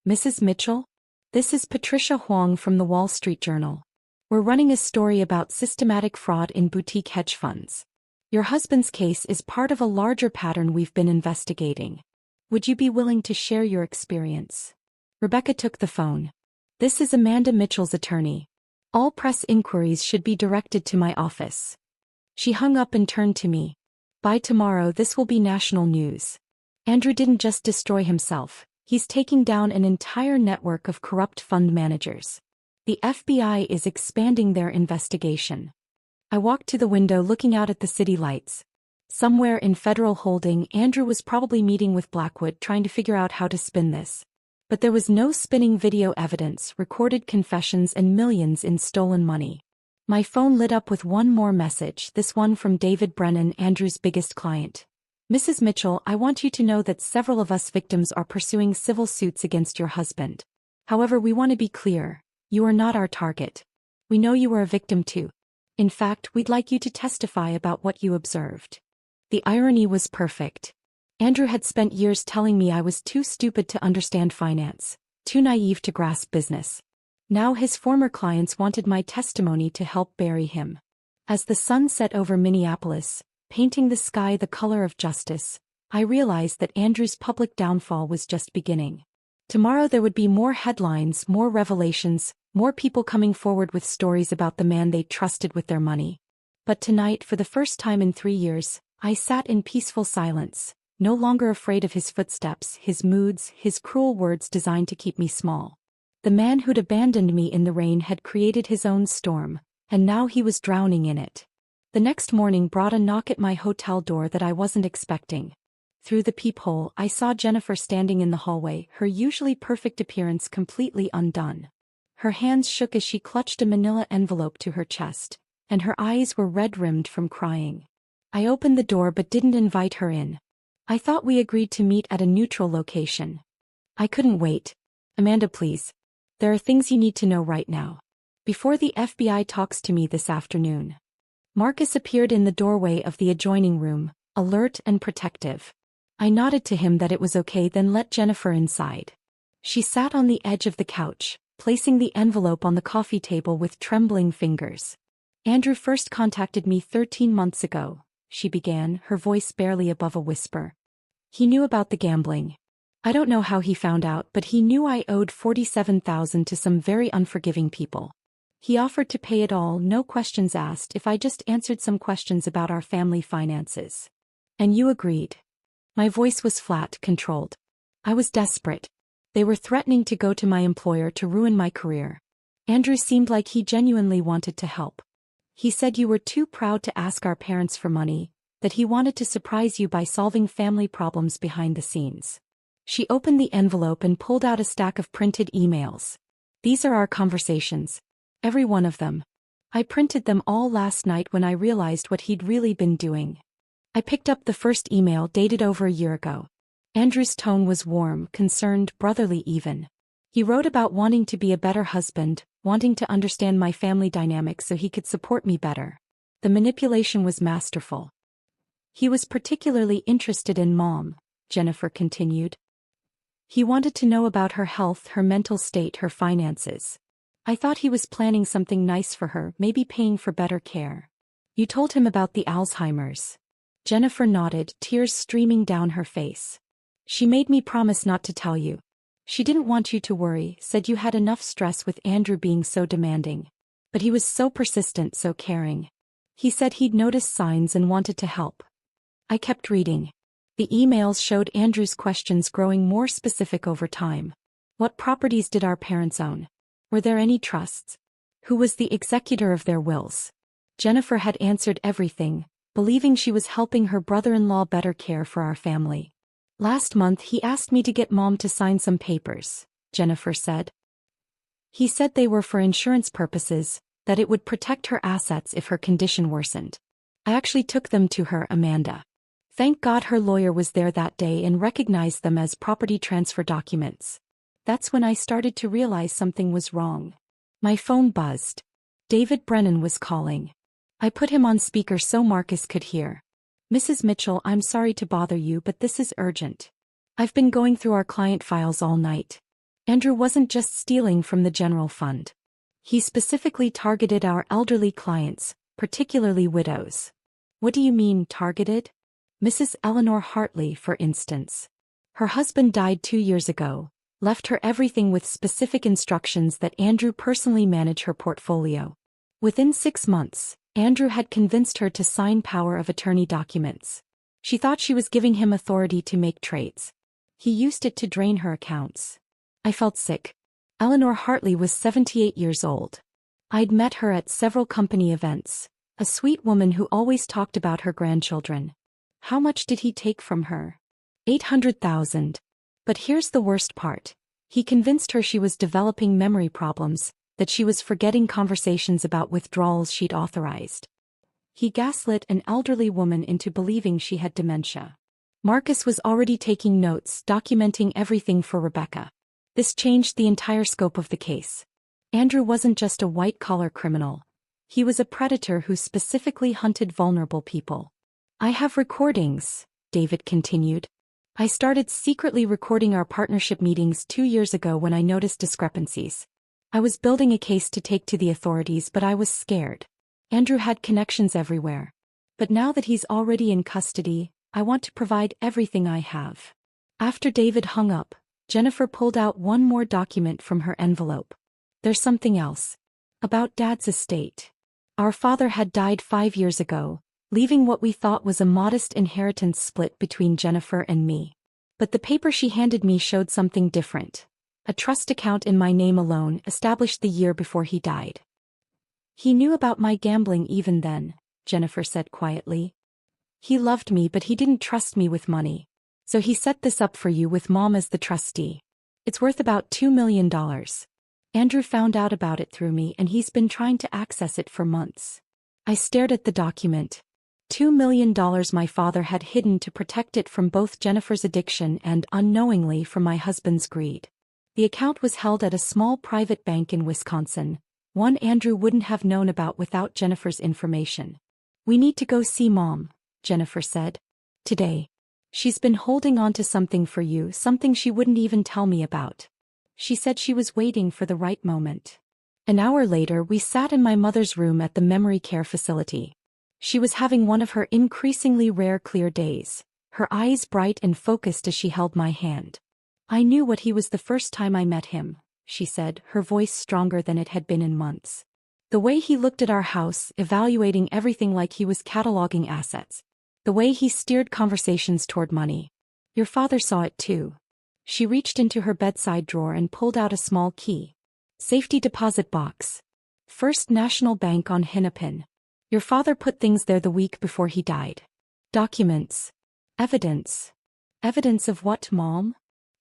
"Mrs. Mitchell? This is Patricia Huang from the Wall Street Journal. We're running a story about systematic fraud in boutique hedge funds. Your husband's case is part of a larger pattern we've been investigating. Would you be willing to share your experience?" Rebecca took the phone. "This is Amanda Mitchell's attorney. All press inquiries should be directed to my office." She hung up and turned to me. "By tomorrow this will be national news. Andrew didn't just destroy himself. He's taking down an entire network of corrupt fund managers. The FBI is expanding their investigation." I walked to the window looking out at the city lights. Somewhere in Federal Holding, Andrew was probably meeting with Blackwood trying to figure out how to spin this. But there was no spinning video evidence, recorded confessions, and millions in stolen money. My phone lit up with one more message, this one from David Brennan, Andrew's biggest client. "Mrs. Mitchell, I want you to know that several of us victims are pursuing civil suits against your husband. However, we want to be clear. You are not our target. We know you were a victim too. In fact, we'd like you to testify about what you observed." The irony was perfect. Andrew had spent years telling me I was too stupid to understand finance, too naive to grasp business. Now his former clients wanted my testimony to help bury him. As the sun set over Minneapolis, painting the sky the color of justice, I realized that Andrew's public downfall was just beginning. Tomorrow there would be more headlines, more revelations, more people coming forward with stories about the man they trusted with their money. But tonight, for the first time in 3 years, I sat in peaceful silence, no longer afraid of his footsteps, his moods, his cruel words designed to keep me small. The man who'd abandoned me in the rain had created his own storm, and now he was drowning in it. The next morning brought a knock at my hotel door that I wasn't expecting. Through the peephole, I saw Jennifer standing in the hallway, her usually perfect appearance completely undone. Her hands shook as she clutched a manila envelope to her chest, and her eyes were red-rimmed from crying. I opened the door but didn't invite her in. "I thought we agreed to meet at a neutral location." "I couldn't wait. Amanda, please. There are things you need to know right now. Before the FBI talks to me this afternoon." Marcus appeared in the doorway of the adjoining room, alert and protective. I nodded to him that it was okay, then let Jennifer inside. She sat on the edge of the couch, placing the envelope on the coffee table with trembling fingers. "Andrew first contacted me 13 months ago," she began, her voice barely above a whisper. "He knew about the gambling. I don't know how he found out, but he knew I owed $47,000 to some very unforgiving people. He offered to pay it all, no questions asked, if I just answered some questions about our family finances. And you agreed." My voice was flat, controlled. I was desperate. They were threatening to go to my employer to ruin my career. Andrew seemed like he genuinely wanted to help. He said you were too proud to ask our parents for money, that he wanted to surprise you by solving family problems behind the scenes. She opened the envelope and pulled out a stack of printed emails. "These are our conversations. Every one of them. I printed them all last night when I realized what he'd really been doing. I picked up the first email dated over a year ago. Andrew's tone was warm, concerned, brotherly even. He wrote about wanting to be a better husband, wanting to understand my family dynamics so he could support me better. The manipulation was masterful. He was particularly interested in Mom, Jennifer continued. He wanted to know about her health, her mental state, her finances. I thought he was planning something nice for her, maybe paying for better care. You told him about the Alzheimer's. Jennifer nodded, tears streaming down her face. She made me promise not to tell you. She didn't want you to worry, said you had enough stress with Andrew being so demanding. But he was so persistent, so caring. He said he'd noticed signs and wanted to help. I kept reading. The emails showed Andrew's questions growing more specific over time. What properties did our parents own? Were there any trusts? Who was the executor of their wills? Jennifer had answered everything, believing she was helping her brother-in-law better care for our family. Last month he asked me to get Mom to sign some papers, Jennifer said. He said they were for insurance purposes, that it would protect her assets if her condition worsened. I actually took them to her, Amanda. Thank God her lawyer was there that day and recognized them as property transfer documents. That's when I started to realize something was wrong. My phone buzzed. David Brennan was calling. I put him on speaker so Marcus could hear. Mrs. Mitchell, I'm sorry to bother you, but this is urgent. I've been going through our client files all night. Andrew wasn't just stealing from the general fund. He specifically targeted our elderly clients, particularly widows. What do you mean, targeted? Mrs. Eleanor Hartley, for instance. Her husband died 2 years ago, left her everything with specific instructions that Andrew personally manage her portfolio. Within 6 months, Andrew had convinced her to sign power of attorney documents. She thought she was giving him authority to make trades. He used it to drain her accounts. I felt sick. Eleanor Hartley was 78 years old. I'd met her at several company events, a sweet woman who always talked about her grandchildren. How much did he take from her? $800,000. But here's the worst part. He convinced her she was developing memory problems, that she was forgetting conversations about withdrawals she'd authorized. He gaslit an elderly woman into believing she had dementia. Marcus was already taking notes, documenting everything for Rebecca. This changed the entire scope of the case. Andrew wasn't just a white-collar criminal. He was a predator who specifically hunted vulnerable people. I have recordings, David continued. I started secretly recording our partnership meetings 2 years ago when I noticed discrepancies. I was building a case to take to the authorities, but I was scared. Andrew had connections everywhere. But now that he's already in custody, I want to provide everything I have. After David hung up, Jennifer pulled out one more document from her envelope. There's something else. About Dad's estate. Our father had died 5 years ago, leaving what we thought was a modest inheritance split between Jennifer and me. But the paper she handed me showed something different. A trust account in my name alone, established the year before he died. He knew about my gambling even then, Jennifer said quietly. He loved me, but he didn't trust me with money. So he set this up for you with Mom as the trustee. It's worth about $2 million. Andrew found out about it through me, and he's been trying to access it for months. I stared at the document. $2 million my father had hidden to protect it from both Jennifer's addiction and, unknowingly, from my husband's greed. The account was held at a small private bank in Wisconsin, one Andrew wouldn't have known about without Jennifer's information. We need to go see Mom, Jennifer said. Today. She's been holding on to something for you, something she wouldn't even tell me about. She said she was waiting for the right moment. An hour later, we sat in my mother's room at the memory care facility. She was having one of her increasingly rare clear days, her eyes bright and focused as she held my hand. I knew what he was the first time I met him, she said, her voice stronger than it had been in months. The way he looked at our house, evaluating everything like he was cataloging assets. The way he steered conversations toward money. Your father saw it too. She reached into her bedside drawer and pulled out a small key. Safety deposit box. First National Bank on Hennepin. Your father put things there the week before he died. Documents. Evidence. Evidence of what, Mom?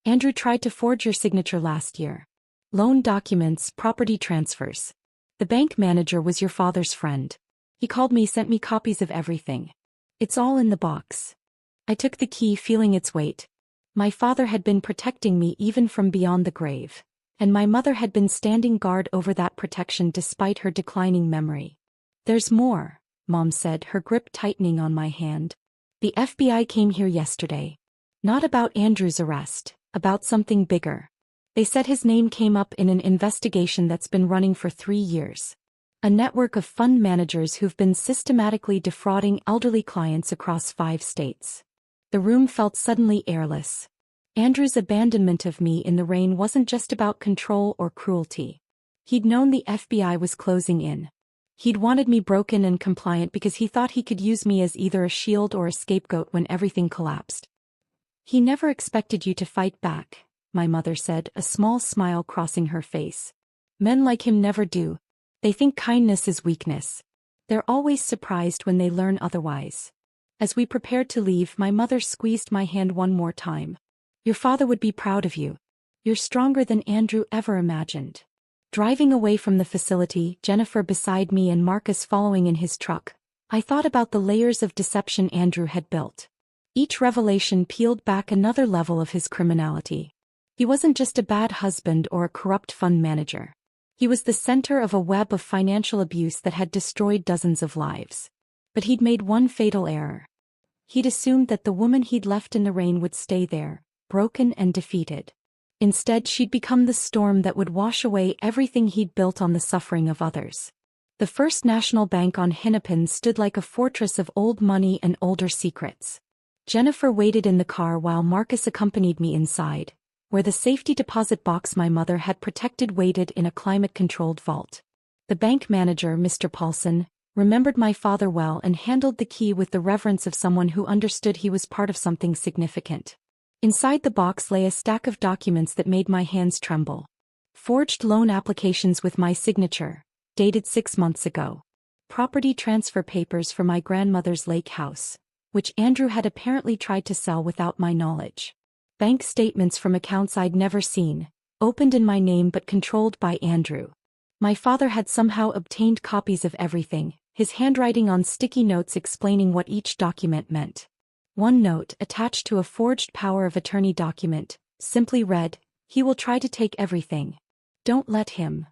Andrew tried to forge your signature last year. Loan documents, property transfers. The bank manager was your father's friend. He called me, sent me copies of everything. It's all in the box. I took the key, feeling its weight. My father had been protecting me even from beyond the grave, and my mother had been standing guard over that protection despite her declining memory. There's more, Mom said, her grip tightening on my hand. The FBI came here yesterday. Not about Andrew's arrest, about something bigger. They said his name came up in an investigation that's been running for 3 years. A network of fund managers who've been systematically defrauding elderly clients across 5 states. The room felt suddenly airless. Andrew's abandonment of me in the rain wasn't just about control or cruelty. He'd known the FBI was closing in. He'd wanted me broken and compliant because he thought he could use me as either a shield or a scapegoat when everything collapsed. He never expected you to fight back, my mother said, a small smile crossing her face. Men like him never do. They think kindness is weakness. They're always surprised when they learn otherwise. As we prepared to leave, my mother squeezed my hand one more time. Your father would be proud of you. You're stronger than Andrew ever imagined. Driving away from the facility, Jennifer beside me and Marcus following in his truck, I thought about the layers of deception Andrew had built. Each revelation peeled back another level of his criminality. He wasn't just a bad husband or a corrupt fund manager. He was the center of a web of financial abuse that had destroyed dozens of lives. But he'd made one fatal error. He'd assumed that the woman he'd left in the rain would stay there, broken and defeated. Instead, she'd become the storm that would wash away everything he'd built on the suffering of others. The First National Bank on Hennepin stood like a fortress of old money and older secrets. Jennifer waited in the car while Marcus accompanied me inside, where the safety deposit box my mother had protected waited in a climate-controlled vault. The bank manager, Mr. Paulson, remembered my father well and handled the key with the reverence of someone who understood he was part of something significant. Inside the box lay a stack of documents that made my hands tremble. Forged loan applications with my signature, dated 6 months ago. Property transfer papers for my grandmother's lake house, which Andrew had apparently tried to sell without my knowledge. Bank statements from accounts I'd never seen, opened in my name but controlled by Andrew. My father had somehow obtained copies of everything, his handwriting on sticky notes explaining what each document meant. One note, attached to a forged power of attorney document, simply read, "He will try to take everything. Don't let him."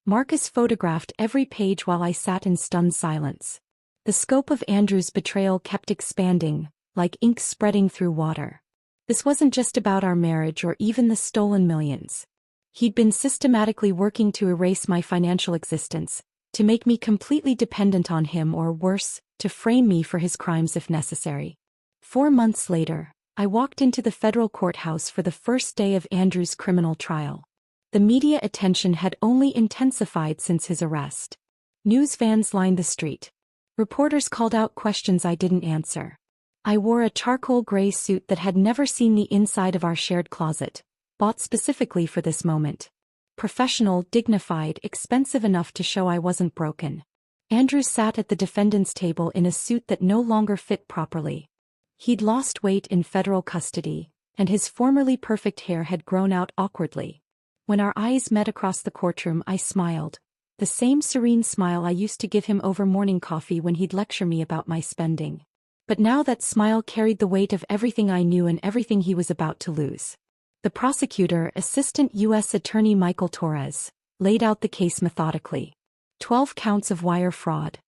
Marcus photographed every page while I sat in stunned silence. The scope of Andrew's betrayal kept expanding, like ink spreading through water. This wasn't just about our marriage or even the stolen millions. He'd been systematically working to erase my financial existence, to make me completely dependent on him or worse, to frame me for his crimes if necessary. 4 months later, I walked into the federal courthouse for the first day of Andrew's criminal trial. The media attention had only intensified since his arrest. News vans lined the street. Reporters called out questions I didn't answer. I wore a charcoal gray suit that had never seen the inside of our shared closet, bought specifically for this moment. Professional, dignified, expensive enough to show I wasn't broken. Andrew sat at the defendant's table in a suit that no longer fit properly. He'd lost weight in federal custody, and his formerly perfect hair had grown out awkwardly. When our eyes met across the courtroom, I smiled, the same serene smile I used to give him over morning coffee when he'd lecture me about my spending. But now that smile carried the weight of everything I knew and everything he was about to lose. The prosecutor, Assistant U.S. Attorney Michael Torres, laid out the case methodically. 12 counts of wire fraud.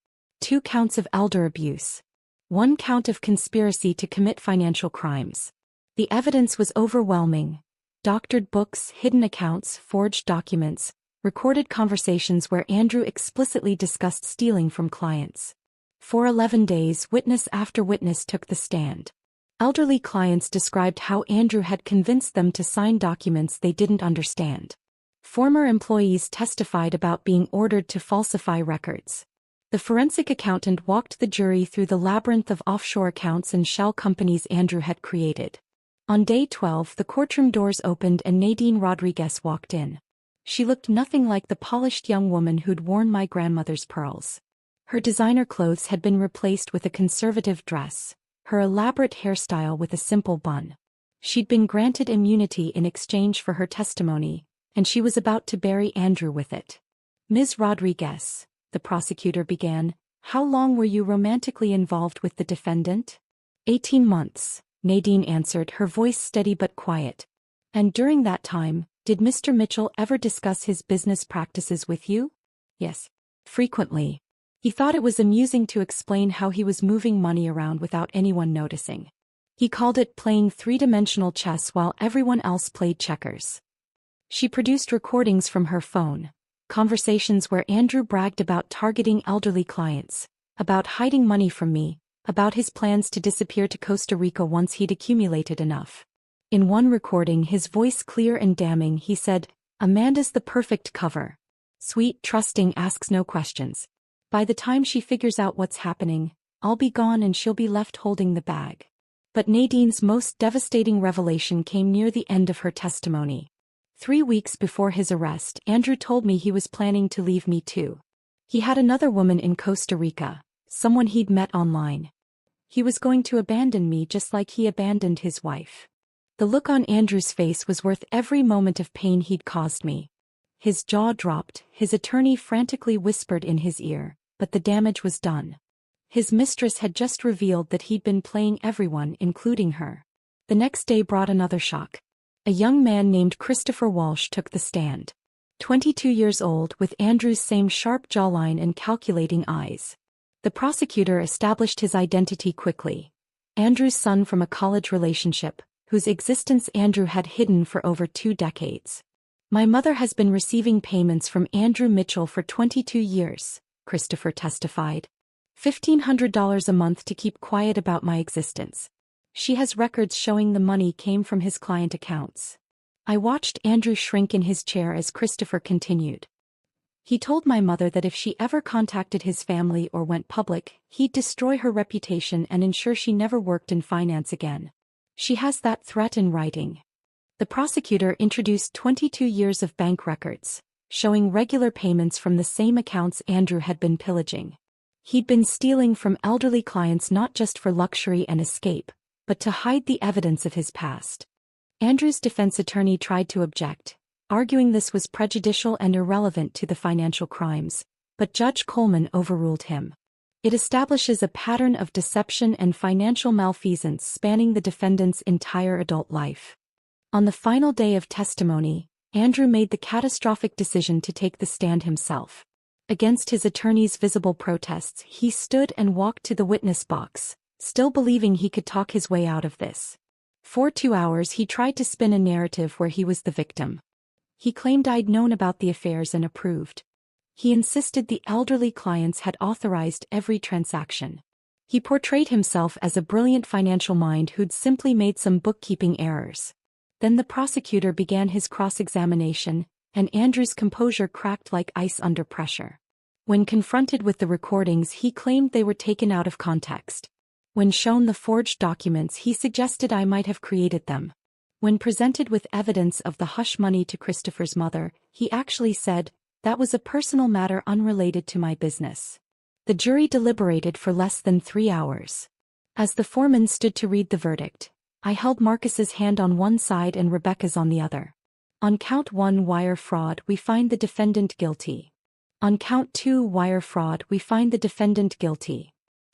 2 counts of elder abuse. 1 count of conspiracy to commit financial crimes. The evidence was overwhelming. Doctored books, hidden accounts, forged documents, recorded conversations where Andrew explicitly discussed stealing from clients. For 11 days, witness after witness took the stand. Elderly clients described how Andrew had convinced them to sign documents they didn't understand. Former employees testified about being ordered to falsify records. The forensic accountant walked the jury through the labyrinth of offshore accounts and shell companies Andrew had created. On day 12, the courtroom doors opened and Nadine Rodriguez walked in. She looked nothing like the polished young woman who'd worn my grandmother's pearls. Her designer clothes had been replaced with a conservative dress, her elaborate hairstyle with a simple bun. She'd been granted immunity in exchange for her testimony, and she was about to bury Andrew with it. Ms. Rodriguez, the prosecutor began, how long were you romantically involved with the defendant? 18 months, Nadine answered, her voice steady but quiet. And during that time, did Mr. Mitchell ever discuss his business practices with you? Yes. Frequently. He thought it was amusing to explain how he was moving money around without anyone noticing. He called it playing three-dimensional chess while everyone else played checkers. She produced recordings from her phone. Conversations where Andrew bragged about targeting elderly clients, about hiding money from me, about his plans to disappear to Costa Rica once he'd accumulated enough. In one recording, his voice clear and damning, he said, "Amanda's the perfect cover. Sweet, trusting, asks no questions. By the time she figures out what's happening, I'll be gone and she'll be left holding the bag." But Nadine's most devastating revelation came near the end of her testimony. 3 weeks before his arrest, Andrew told me he was planning to leave me too. He had another woman in Costa Rica, someone he'd met online. He was going to abandon me just like he abandoned his wife. The look on Andrew's face was worth every moment of pain he'd caused me. His jaw dropped, his attorney frantically whispered in his ear, but the damage was done. His mistress had just revealed that he'd been playing everyone, including her. The next day brought another shock. A young man named Christopher Walsh took the stand. 22 years old, with Andrew's same sharp jawline and calculating eyes. The prosecutor established his identity quickly. Andrew's son from a college relationship, whose existence Andrew had hidden for over 2 decades. My mother has been receiving payments from Andrew Mitchell for 22 years, Christopher testified. $1,500 a month to keep quiet about my existence. She has records showing the money came from his client accounts. I watched Andrew shrink in his chair as Christopher continued. He told my mother that if she ever contacted his family or went public, he'd destroy her reputation and ensure she never worked in finance again. She has that threat in writing. The prosecutor introduced 22 years of bank records, showing regular payments from the same accounts Andrew had been pillaging. He'd been stealing from elderly clients not just for luxury and escape, but to hide the evidence of his past. Andrew's defense attorney tried to object, arguing this was prejudicial and irrelevant to the financial crimes, but Judge Coleman overruled him. It establishes a pattern of deception and financial malfeasance spanning the defendant's entire adult life. On the final day of testimony, Andrew made the catastrophic decision to take the stand himself. Against his attorney's visible protests, he stood and walked to the witness box, still believing he could talk his way out of this. For 2 hours he tried to spin a narrative where he was the victim. He claimed I'd known about the affairs and approved. He insisted the elderly clients had authorized every transaction. He portrayed himself as a brilliant financial mind who'd simply made some bookkeeping errors. Then the prosecutor began his cross-examination, and Andrew's composure cracked like ice under pressure. When confronted with the recordings, he claimed they were taken out of context. When shown the forged documents, he suggested I might have created them. When presented with evidence of the hush money to Christopher's mother, he actually said, "That was a personal matter unrelated to my business." The jury deliberated for less than 3 hours. As the foreman stood to read the verdict, I held Marcus's hand on one side and Rebecca's on the other. On count 1 wire fraud, we find the defendant guilty. On count 2 wire fraud, we find the defendant guilty.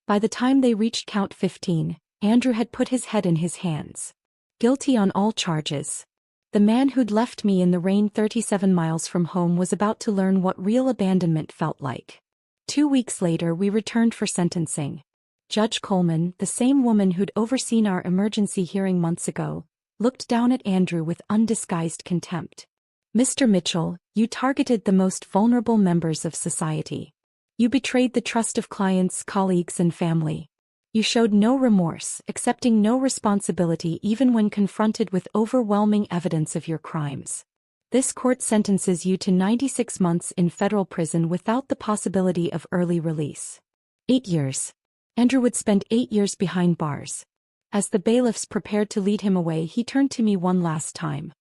By the time they reached count 15, Andrew had put his head in his hands. Guilty on all charges. The man who'd left me in the rain 37 miles from home was about to learn what real abandonment felt like. 2 weeks later we returned for sentencing. Judge Coleman, the same woman who'd overseen our emergency hearing months ago, looked down at Andrew with undisguised contempt. "Mr. Mitchell, you targeted the most vulnerable members of society. You betrayed the trust of clients, colleagues, and family. You showed no remorse, accepting no responsibility even when confronted with overwhelming evidence of your crimes. This court sentences you to 96 months in federal prison without the possibility of early release." 8 years. Andrew would spend 8 years behind bars. As the bailiffs prepared to lead him away, he turned to me one last time.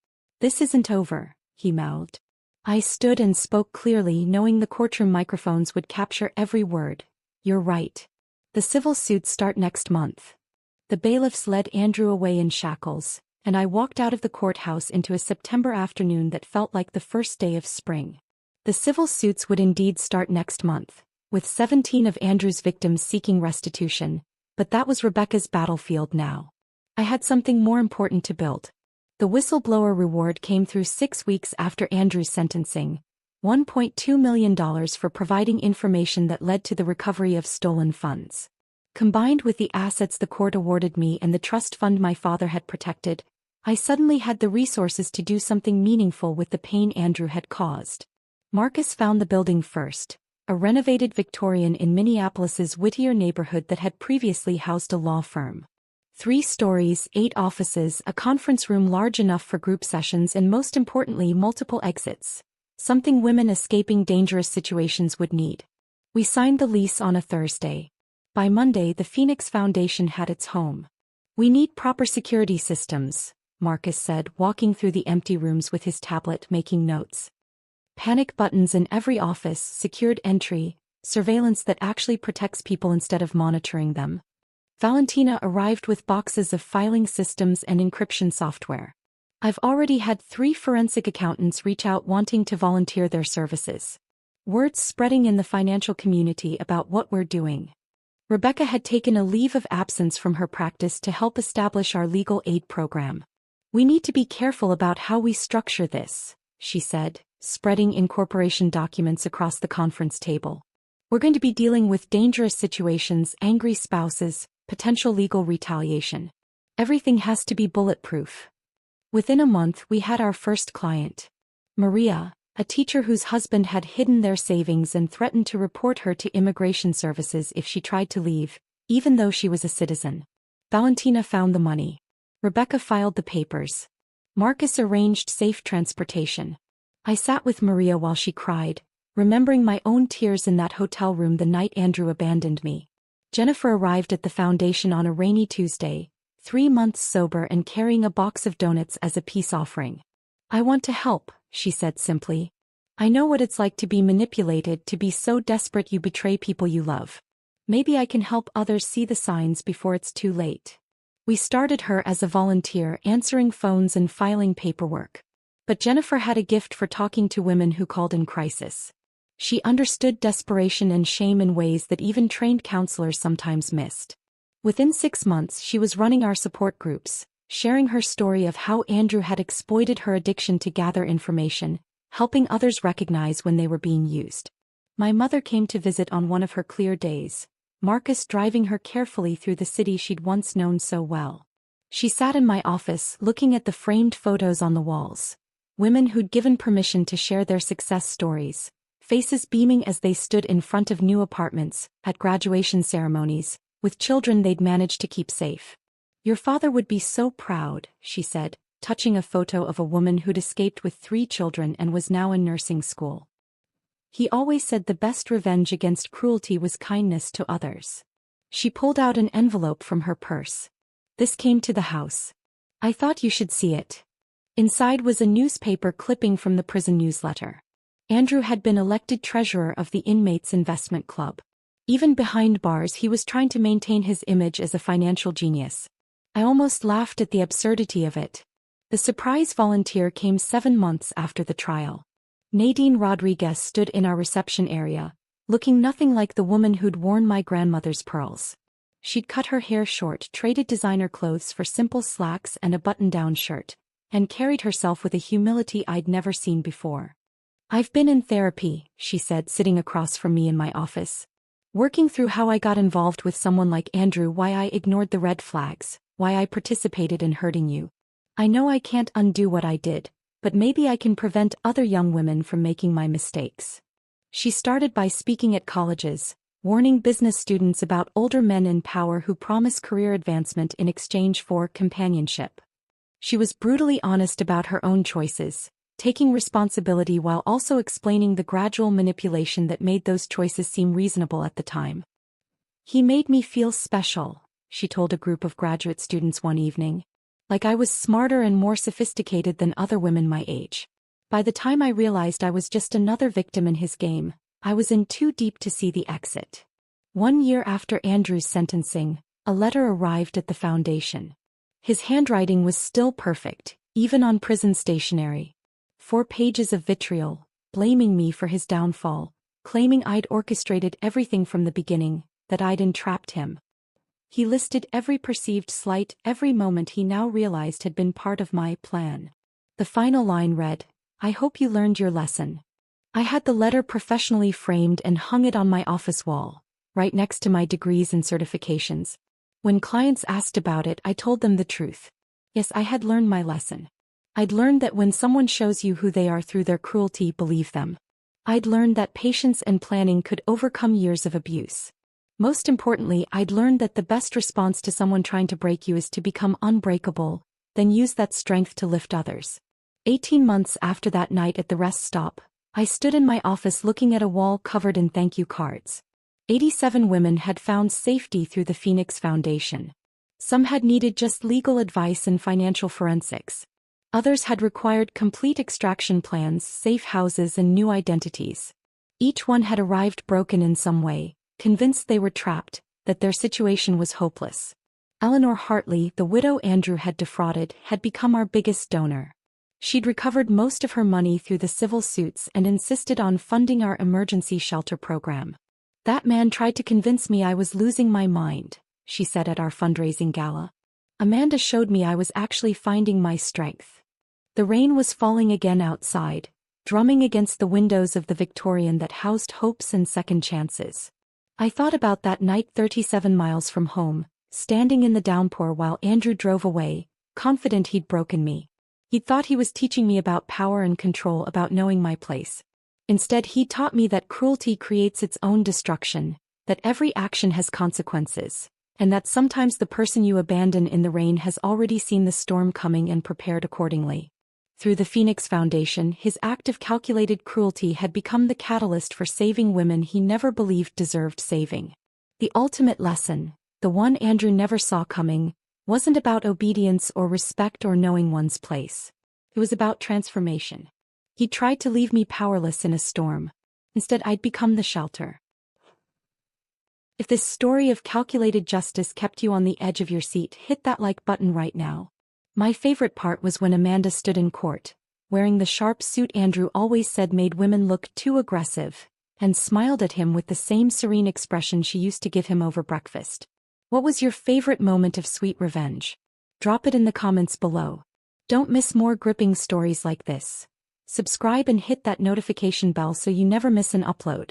"This isn't over," he mouthed. I stood and spoke clearly, knowing the courtroom microphones would capture every word. "You're right. The civil suits start next month." The bailiffs led Andrew away in shackles, and I walked out of the courthouse into a September afternoon that felt like the first day of spring. The civil suits would indeed start next month, with 17 of Andrew's victims seeking restitution, but that was Rebecca's battlefield now. I had something more important to build. The whistleblower reward came through 6 weeks after Andrew's sentencing, $1.2 million for providing information that led to the recovery of stolen funds. Combined with the assets the court awarded me and the trust fund my father had protected, I suddenly had the resources to do something meaningful with the pain Andrew had caused. Marcus found the building first, a renovated Victorian in Minneapolis's Whittier neighborhood that had previously housed a law firm. 3 stories, 8 offices, a conference room large enough for group sessions, and most importantly, multiple exits. Something women escaping dangerous situations would need. We signed the lease on a Thursday. By Monday, the Phoenix Foundation had its home. "We need proper security systems," Marcus said, walking through the empty rooms with his tablet making notes. "Panic buttons in every office, secured entry, surveillance that actually protects people instead of monitoring them." Valentina arrived with boxes of filing systems and encryption software. "I've already had 3 forensic accountants reach out wanting to volunteer their services. Word's spreading in the financial community about what we're doing." Rebecca had taken a leave of absence from her practice to help establish our legal aid program. "We need to be careful about how we structure this," she said, spreading incorporation documents across the conference table. "We're going to be dealing with dangerous situations, angry spouses, potential legal retaliation. Everything has to be bulletproof." Within a month, we had our first client. Maria, a teacher whose husband had hidden their savings and threatened to report her to immigration services if she tried to leave, even though she was a citizen. Valentina found the money. Rebecca filed the papers. Marcus arranged safe transportation. I sat with Maria while she cried, remembering my own tears in that hotel room the night Andrew abandoned me. Jennifer arrived at the foundation on a rainy Tuesday, 3 months sober and carrying a box of donuts as a peace offering. "I want to help," she said simply. "I know what it's like to be manipulated, to be so desperate you betray people you love. Maybe I can help others see the signs before it's too late." We started her as a volunteer, answering phones and filing paperwork. But Jennifer had a gift for talking to women who called in crisis. She understood desperation and shame in ways that even trained counselors sometimes missed. Within 6 months, she was running our support groups, sharing her story of how Andrew had exploited her addiction to gather information, helping others recognize when they were being used. My mother came to visit on one of her clear days, Marcus driving her carefully through the city she'd once known so well. She sat in my office, looking at the framed photos on the walls. Women who'd given permission to share their success stories, faces beaming as they stood in front of new apartments, at graduation ceremonies, with children they'd managed to keep safe. "Your father would be so proud," she said, touching a photo of a woman who'd escaped with 3 children and was now in nursing school. "He always said the best revenge against cruelty was kindness to others." She pulled out an envelope from her purse. "This came to the house. I thought you should see it." Inside was a newspaper clipping from the prison newsletter. Andrew had been elected treasurer of the Inmates Investment Club. Even behind bars, he was trying to maintain his image as a financial genius. I almost laughed at the absurdity of it. The surprise volunteer came 7 months after the trial. Nadine Rodriguez stood in our reception area, looking nothing like the woman who'd worn my grandmother's pearls. She'd cut her hair short, traded designer clothes for simple slacks and a button-down shirt, and carried herself with a humility I'd never seen before. "I've been in therapy," she said, sitting across from me in my office. "Working through how I got involved with someone like Andrew, why I ignored the red flags, why I participated in hurting you. I know I can't undo what I did, but maybe I can prevent other young women from making my mistakes." She started by speaking at colleges, warning business students about older men in power who promise career advancement in exchange for companionship. She was brutally honest about her own choices, taking responsibility while also explaining the gradual manipulation that made those choices seem reasonable at the time. "He made me feel special," she told a group of graduate students one evening. "Like I was smarter and more sophisticated than other women my age. By the time I realized I was just another victim in his game, I was in too deep to see the exit." 1 year after Andrew's sentencing, a letter arrived at the foundation. His handwriting was still perfect, even on prison stationery. 4 pages of vitriol, blaming me for his downfall, claiming I'd orchestrated everything from the beginning, that I'd entrapped him. He listed every perceived slight, every moment he now realized had been part of my plan. The final line read, "I hope you learned your lesson." I had the letter professionally framed and hung it on my office wall, right next to my degrees and certifications. When clients asked about it, I told them the truth. Yes, I had learned my lesson. I'd learned that when someone shows you who they are through their cruelty, believe them. I'd learned that patience and planning could overcome years of abuse. Most importantly, I'd learned that the best response to someone trying to break you is to become unbreakable, then use that strength to lift others. 18 months after that night at the rest stop, I stood in my office looking at a wall covered in thank you cards. 87 women had found safety through the Phoenix Foundation. Some had needed just legal advice and financial forensics. Others had required complete extraction plans, safe houses, and new identities. Each one had arrived broken in some way, convinced they were trapped, that their situation was hopeless. Eleanor Hartley, the widow Andrew had defrauded, had become our biggest donor. She'd recovered most of her money through the civil suits and insisted on funding our emergency shelter program. "That man tried to convince me I was losing my mind," she said at our fundraising gala. "Amanda showed me I was actually finding my strength." The rain was falling again outside, drumming against the windows of the Victorian that housed hopes and second chances. I thought about that night 37 miles from home, standing in the downpour while Andrew drove away, confident he'd broken me. He'd thought he was teaching me about power and control, about knowing my place. Instead, he taught me that cruelty creates its own destruction, that every action has consequences, and that sometimes the person you abandon in the rain has already seen the storm coming and prepared accordingly. Through the Phoenix Foundation, his act of calculated cruelty had become the catalyst for saving women he never believed deserved saving. The ultimate lesson, the one Andrew never saw coming, wasn't about obedience or respect or knowing one's place. It was about transformation. He tried to leave me powerless in a storm. Instead, I'd become the shelter. If this story of calculated justice kept you on the edge of your seat, hit that like button right now. My favorite part was when Amanda stood in court, wearing the sharp suit Andrew always said made women look too aggressive, and smiled at him with the same serene expression she used to give him over breakfast. What was your favorite moment of sweet revenge? Drop it in the comments below. Don't miss more gripping stories like this. Subscribe and hit that notification bell so you never miss an upload.